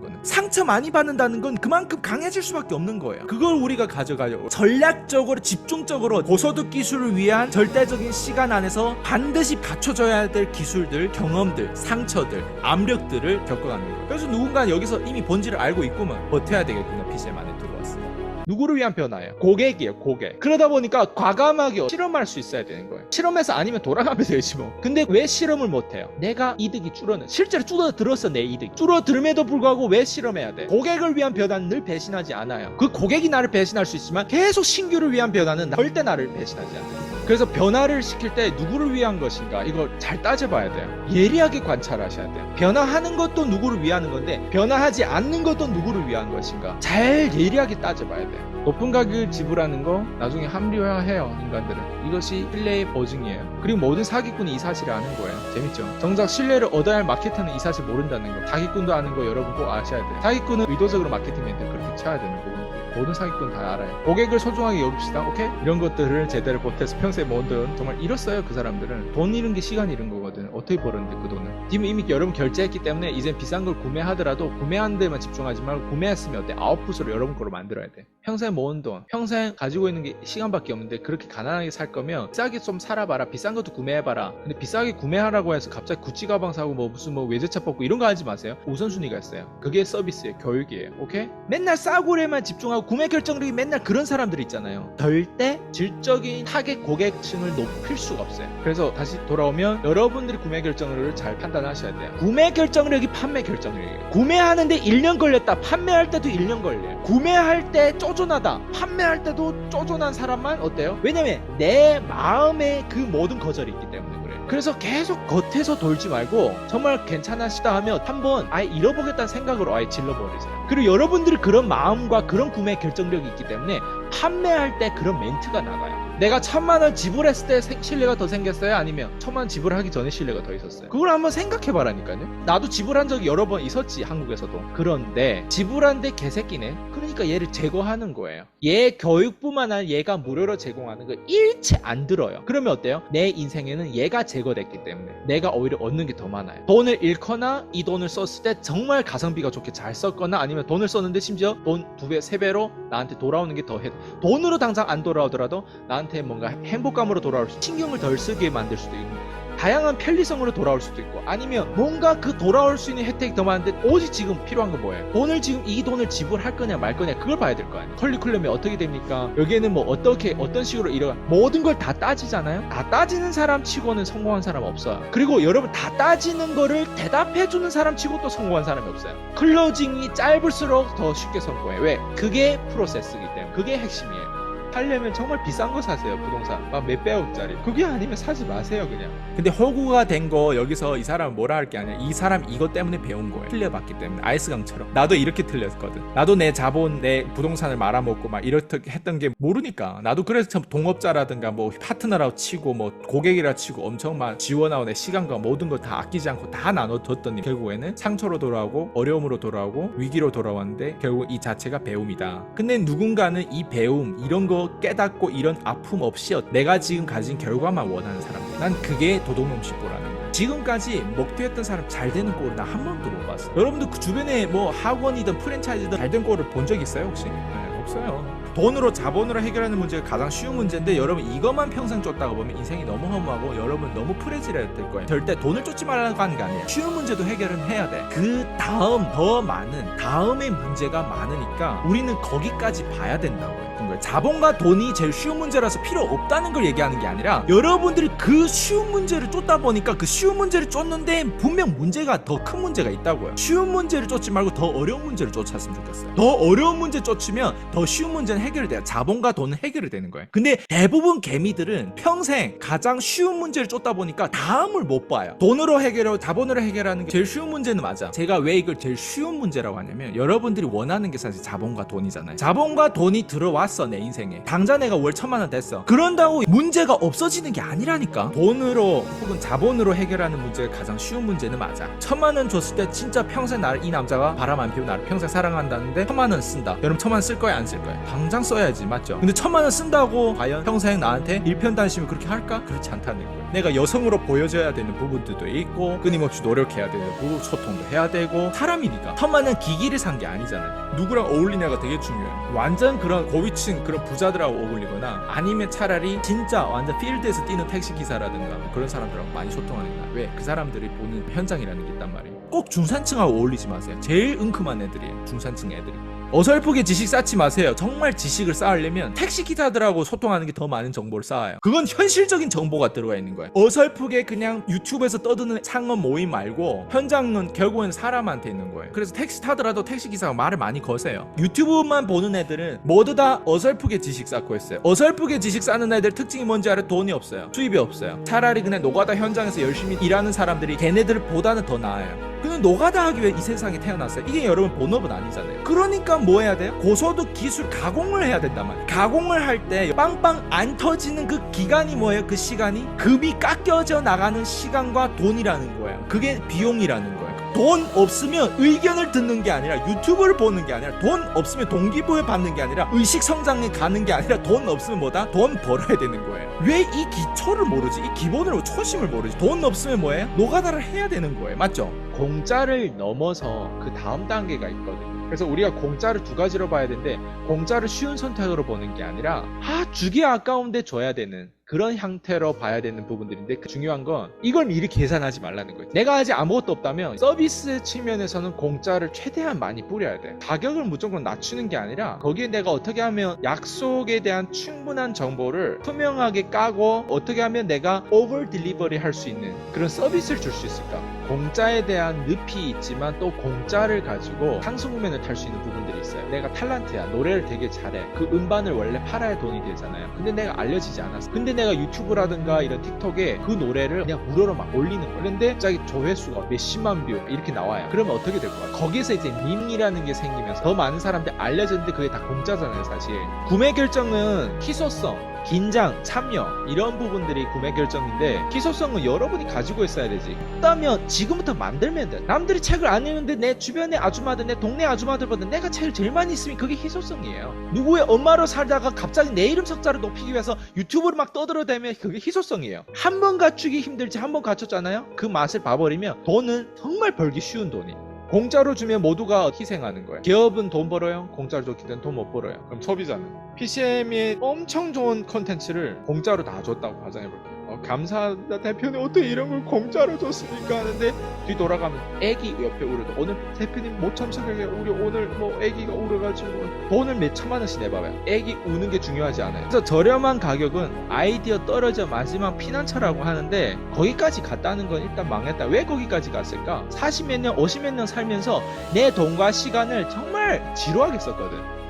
거는 상처 많이 받는다는 건 그만큼 강해질 수밖에 없는 거예요. 그걸 우리가 가져가려고 전략적으로 집중적으로 고소득 기술을 위한 절대적인 시간 안에서 반드시 갖춰져야 될 기술들, 경험들, 상처들, 압력들을 겪어가는 거예요. 그래서 누군가 여기서 이미 본질을 알고 있구만, 버텨야 되겠구나. BGM 안에 들어왔어. 누구를 위한 변화예요? 고객이에요. 고객. 그러다 보니까 과감하게 실험할 수 있어야 되는 거예요. 실험해서 아니면 돌아가면 되지 뭐. 근데 왜 실험을 못해요? 내가 이득이 줄어는, 실제로 줄어들었어. 내 이득 줄어들음에도 불구하고 왜 실험해야 돼? 고객을 위한 변화는 늘 배신하지 않아요. 그 고객이 나를 배신할 수 있지만 계속 신규를 위한 변화는 절대 나를 배신하지 않아요. 그래서 변화를 시킬 때 누구를 위한 것인가, 이걸 잘 따져봐야 돼요. 예리하게 관찰하셔야 돼요. 변화하는 것도 누구를 위하는 건데, 변화하지 않는 것도 누구를 위한 것인가, 잘 예리하게 따져봐야 돼요. 높은 가격을 지불하는 거 나중에 합리화해요. 인간들은 이것이 신뢰의 보증이에요. 그리고 모든 사기꾼이 이 사실을 아는 거예요. 재밌죠? 정작 신뢰를 얻어야 할 마케터는 이 사실 모른다는 거. 사기꾼도 아는 거 여러분 꼭 아셔야 돼요. 사기꾼은 의도적으로 마케팅 멘트를 그렇게 쳐야 되는 거고, 모든 사기꾼 다 알아요. 고객을 소중하게 여깁시다. 오케이? 이런 것들을 제대로 보태서 평소에 모은 돈 정말 잃었어요. 그 사람들은 돈 잃은 게 시간 잃은 거거든. 어떻게 벌었는데 그 돈을. 지금 이미 여러분 결제했기 때문에 이제 비싼 걸 구매하더라도 구매하는 데만 집중하지 말고, 구매했으면 어때? 아웃풋으로 여러분 거로 만들어야 돼. 평소에 모은 돈, 평생 가지고 있는 게 시간밖에 없는데 그렇게 가난하게 살 거면 비싸게 좀 살아봐라. 비싼 것도 구매해봐라. 근데 비싸게 구매하라고 해서 갑자기 구찌 가방 사고 무슨 외제차 뽑고 이런 거 하지 마세요. 우선순위가 있어요. 그게 서비스예요. 교육이에요. 오케이? 맨날 싸구려에만 집중하고 구매 결정력이 맨날 그런 사람들 있잖아요. 절대 질적인 타겟 고객층을 높일 수가 없어요. 그래서 다시 돌아오면 여러분들이 구매 결정력을 잘 판단하셔야 돼요. 구매 결정력이 판매 결정력이에요. 구매하는데 1년 걸렸다. 판매할 때도 1년 걸려요. 구매할 때 쪼존하다. 판매할 때도 쪼존한 사람만 어때요? 왜냐면 내 마음에 그 모든 거절이 있기 때문에 그래요. 그래서 계속 겉에서 돌지 말고, 정말 괜찮으시다 하면 한번 아예 잃어보겠다는 생각으로 아예 질러버리세요. 그리고 여러분들이 그런 마음과 그런 구매 결정력이 있기 때문에 판매할 때 그런 멘트가 나가요. 내가 1000만원 지불했을 때 신뢰가 더 생겼어요? 아니면 1000만원 지불하기 전에 신뢰가 더 있었어요? 그걸 한번 생각해봐라니까요. 나도 지불한 적이 여러 번 있었지, 한국에서도. 그런데 지불한데 개새끼네. 그러니까 얘를 제거하는 거예요. 얘 교육뿐만 아니라 얘가 무료로 제공하는 거 일체 안 들어요. 그러면 어때요? 내 인생에는 얘가 제거됐기 때문에 내가 오히려 얻는 게 더 많아요. 돈을 잃거나 이 돈을 썼을 때 정말 가성비가 좋게 잘 썼거나, 아니면 돈을 썼는데 심지어 돈 2배, 3배로 나한테 돌아오는 게 더 해. 돈으로 당장 안 돌아오더라도 나한테 뭔가 행복감으로 돌아올 수, 신경을 덜 쓰게 만들 수도 있는 다양한 편리성으로 돌아올 수도 있고, 아니면 뭔가 그 돌아올 수 있는 혜택이 더 많은데 오직 지금 필요한 건 뭐예요? 돈을 지금 이 돈을 지불할 거냐 말 거냐 그걸 봐야 될 거 아니에요. 컬리큘럼이 어떻게 됩니까? 여기에는 뭐 어떻게 어떤 식으로 이런 모든 걸 다 따지잖아요. 다 따지는 사람 치고는 성공한 사람 없어요. 그리고 여러분 다 따지는 거를 대답해주는 사람 치고 또 성공한 사람이 없어요. 클로징이 짧을수록 더 쉽게 성공해. 왜? 그게 프로세스이기 때문에. 그게 핵심이에요. 하려면 정말 비싼 거 사세요. 부동산 막 몇백억짜리. 그게 아니면 사지 마세요 그냥. 근데 허구가 된 거 여기서 이 사람은 뭐라 할 게 아니야. 이 사람 이것 때문에 배운 거예요. 틀려봤기 때문에. 아이스강처럼. 나도 이렇게 틀렸거든. 나도 내 자본, 내 부동산을 말아먹고 막 이렇게 했던 게 모르니까. 나도 그래서 참 동업자라든가 뭐 파트너라고 치고 뭐 고객이라 치고 엄청 막 지원하고 내 시간과 모든 걸 다 아끼지 않고 다 나눠줬더니 결국에는 상처로 돌아오고 어려움으로 돌아오고 위기로 돌아왔는데 결국 이 자체가 배움이다. 근데 누군가는 이 배움 이런 거 깨닫고 이런 아픔 없이 내가 지금 가진 결과만 원하는 사람들. 난 그게 도둑놈식보라는 거야. 지금까지 먹튀했던 사람 잘 되는 꼴을 나 한 번도 못 봤어. 여러분들 그 주변에 뭐 학원이든 프랜차이즈든 잘 된 꼴을 본 적 있어요 혹시? 네, 없어요. 돈으로 자본으로 해결하는 문제가 가장 쉬운 문제인데 여러분 이것만 평생 쫓다가 보면 인생이 너무 허무하고 여러분 너무 프레질해야 될 거예요. 절대 돈을 쫓지 말라고 하는 게 아니에요. 쉬운 문제도 해결은 해야 돼. 그 다음 더 많은 다음의 문제가 많으니까 우리는 거기까지 봐야 된다고요. 자본과 돈이 제일 쉬운 문제라서 필요 없다는 걸 얘기하는 게 아니라 여러분들이 그 쉬운 문제를 쫓다 보니까 그 쉬운 문제를 쫓는데 분명 문제가 더 큰 문제가 있다고요. 쉬운 문제를 쫓지 말고 더 어려운 문제를 쫓았으면 좋겠어요. 더 어려운 문제 쫓으면 더 쉬운 문제는 해결이 돼요. 자본과 돈은 해결이 되는 거예요. 근데 대부분 개미들은 평생 가장 쉬운 문제를 쫓다 보니까 다음을 못 봐요. 돈으로 해결하고 자본으로 해결하는 게 제일 쉬운 문제는 맞아. 제가 왜 이걸 제일 쉬운 문제라고 하냐면 여러분들이 원하는 게 사실 자본과 돈이잖아요. 자본과 돈이 들어왔어 내 인생에. 당장 내가 월 1,000만 원 됐어. 그런다고 문제가 없어지는 게 아니라니까. 돈으로 혹은 자본으로 해결하는 문제가 가장 쉬운 문제는 맞아. 1,000만 원 줬을 때 진짜 평생 나를 이 남자가 바람 안 피우고 나를 평생 사랑한다는데 1,000만 원 쓴다. 여러분 1,000만 원 쓸 거야 안 쓸 거야? 당장 써야지 맞죠? 근데 1,000만 원 쓴다고 과연 평생 나한테 일편단심을 그렇게 할까? 그렇지 않다는 거예요. 내가 여성으로 보여줘야 되는 부분들도 있고 끊임없이 노력해야 되는 부분, 소통도 해야 되고 사람이니까 1,000만 원 기기를 산 게 아니잖아요. 누구랑 어울리냐가 되게 중요해요. 완전 그런 고위층 그런 부자들하고 어울리거나 아니면 차라리 진짜 완전 필드에서 뛰는 택시기사라든가 그런 사람들하고 많이 소통하는 거야. 왜? 그 사람들이 보는 현장이라는 게 있단 말이에요. 꼭 중산층하고 어울리지 마세요. 제일 은큼한 애들이에요. 중산층 애들이. 어설프게 지식 쌓지 마세요. 정말 지식을 쌓으려면 택시기사들하고 소통하는 게 더 많은 정보를 쌓아요. 그건 현실적인 정보가 들어가 있는 거예요. 어설프게 그냥 유튜브에서 떠드는 창업 모임 말고 현장은 결국엔 사람한테 있는 거예요. 그래서 택시 타더라도 택시기사가 말을 많이 거세요. 유튜브만 보는 애들은 모두 다 어설프게 지식 쌓고 있어요. 어설프게 지식 쌓는 애들 특징이 뭔지 알아요? 돈이 없어요. 수입이 없어요. 차라리 그냥 노가다 현장에서 열심히 일하는 사람들이 걔네들보다는 더 나아요. 그는 노가다 하기 위해 이 세상에 태어났어요. 이게 여러분 본업은 아니잖아요. 그러니까 뭐 해야 돼요? 고소득 기술 가공을 해야 된단 말이에요. 가공을 할 때 빵빵 안 터지는 그 기간이 뭐예요? 그 시간이 급이 깎여져 나가는 시간과 돈이라는 거예요. 그게 비용이라는 거예요. 돈 없으면 의견을 듣는 게 아니라 유튜브를 보는 게 아니라 돈 없으면 동기부여 받는 게 아니라 의식 성장에 가는 게 아니라 돈 없으면 뭐다? 돈 벌어야 되는 거예요. 왜 이 기초를 모르지? 이 기본으로 초심을 모르지? 돈 없으면 뭐예요? 노가다를 해야 되는 거예요. 맞죠? 공짜를 넘어서 그 다음 단계가 있거든요. 그래서 우리가 공짜를 두 가지로 봐야 되는데 공짜를 쉬운 선택으로 보는 게 아니라 주기 아까운데 줘야 되는 그런 형태로 봐야 되는 부분들인데 중요한 건 이걸 미리 계산하지 말라는 거예요. 내가 아직 아무것도 없다면 서비스 측면에서는 공짜를 최대한 많이 뿌려야 돼. 가격을 무조건 낮추는 게 아니라 거기에 내가 어떻게 하면 약속에 대한 충분한 정보를 투명하게 까고 어떻게 하면 내가 오버 딜리버리 할 수 있는 그런 서비스를 줄 수 있을까. 공짜에 대한 늪이 있지만 또 공짜를 가지고 상승구면을 탈 수 있는 부분들이 있어요. 내가 탤런트야. 노래를 되게 잘해. 그 음반을 원래 팔아야 돈이 되잖아요. 근데 내가 알려지지 않았어. 근데 내가 유튜브라든가 이런 틱톡에 그 노래를 그냥 무료로 막 올리는 거야. 그런데 갑자기 조회수가 몇십만 뷰 이렇게 나와요. 그러면 어떻게 될 거야? 거기서 이제 밈이라는 게 생기면서 더 많은 사람들이 알려졌는데 그게 다 공짜잖아요 사실. 구매 결정은 희소성, 긴장, 참여 이런 부분들이 구매 결정인데 희소성은 여러분이 가지고 있어야 되지. 그렇다면 지금부터 만들면 돼. 남들이 책을 안 읽는데 내 주변의 아줌마들, 내 동네 아줌마들보다 내가 책을 제일 많이 있으면 그게 희소성이에요. 누구의 엄마로 살다가 갑자기 내 이름 석자를 높이기 위해서 유튜브를 막 떠들어대면 그게 희소성이에요. 한 번 갖추기 힘들지 한 번 갖췄잖아요. 그 맛을 봐버리면 돈은 정말 벌기 쉬운 돈이. 공짜로 주면 모두가 희생하는 거예요. 기업은 돈 벌어요. 공짜로 줬기 때문에 돈 못 벌어요. 그럼 소비자는 PCM이 엄청 좋은 컨텐츠를 공짜로 다 줬다고 가정해볼게요. 감사합니다 대표님, 어떻게 이런 걸 공짜로 줬습니까 하는데 뒤 돌아가면 애기 옆에 울어도 오늘 대표님 못 참석하게 우리 오늘 뭐 애기가 울어가지고 돈을 몇 천만 원씩 내봐봐요. 애기 우는 게 중요하지 않아요. 그래서 저렴한 가격은 아이디어 떨어져 마지막 피난처라고 하는데 거기까지 갔다는 건 일단 망했다. 왜 거기까지 갔을까? 40몇 년 50몇 년 살면서 내 돈과 시간을 정말 지루하게 썼거든.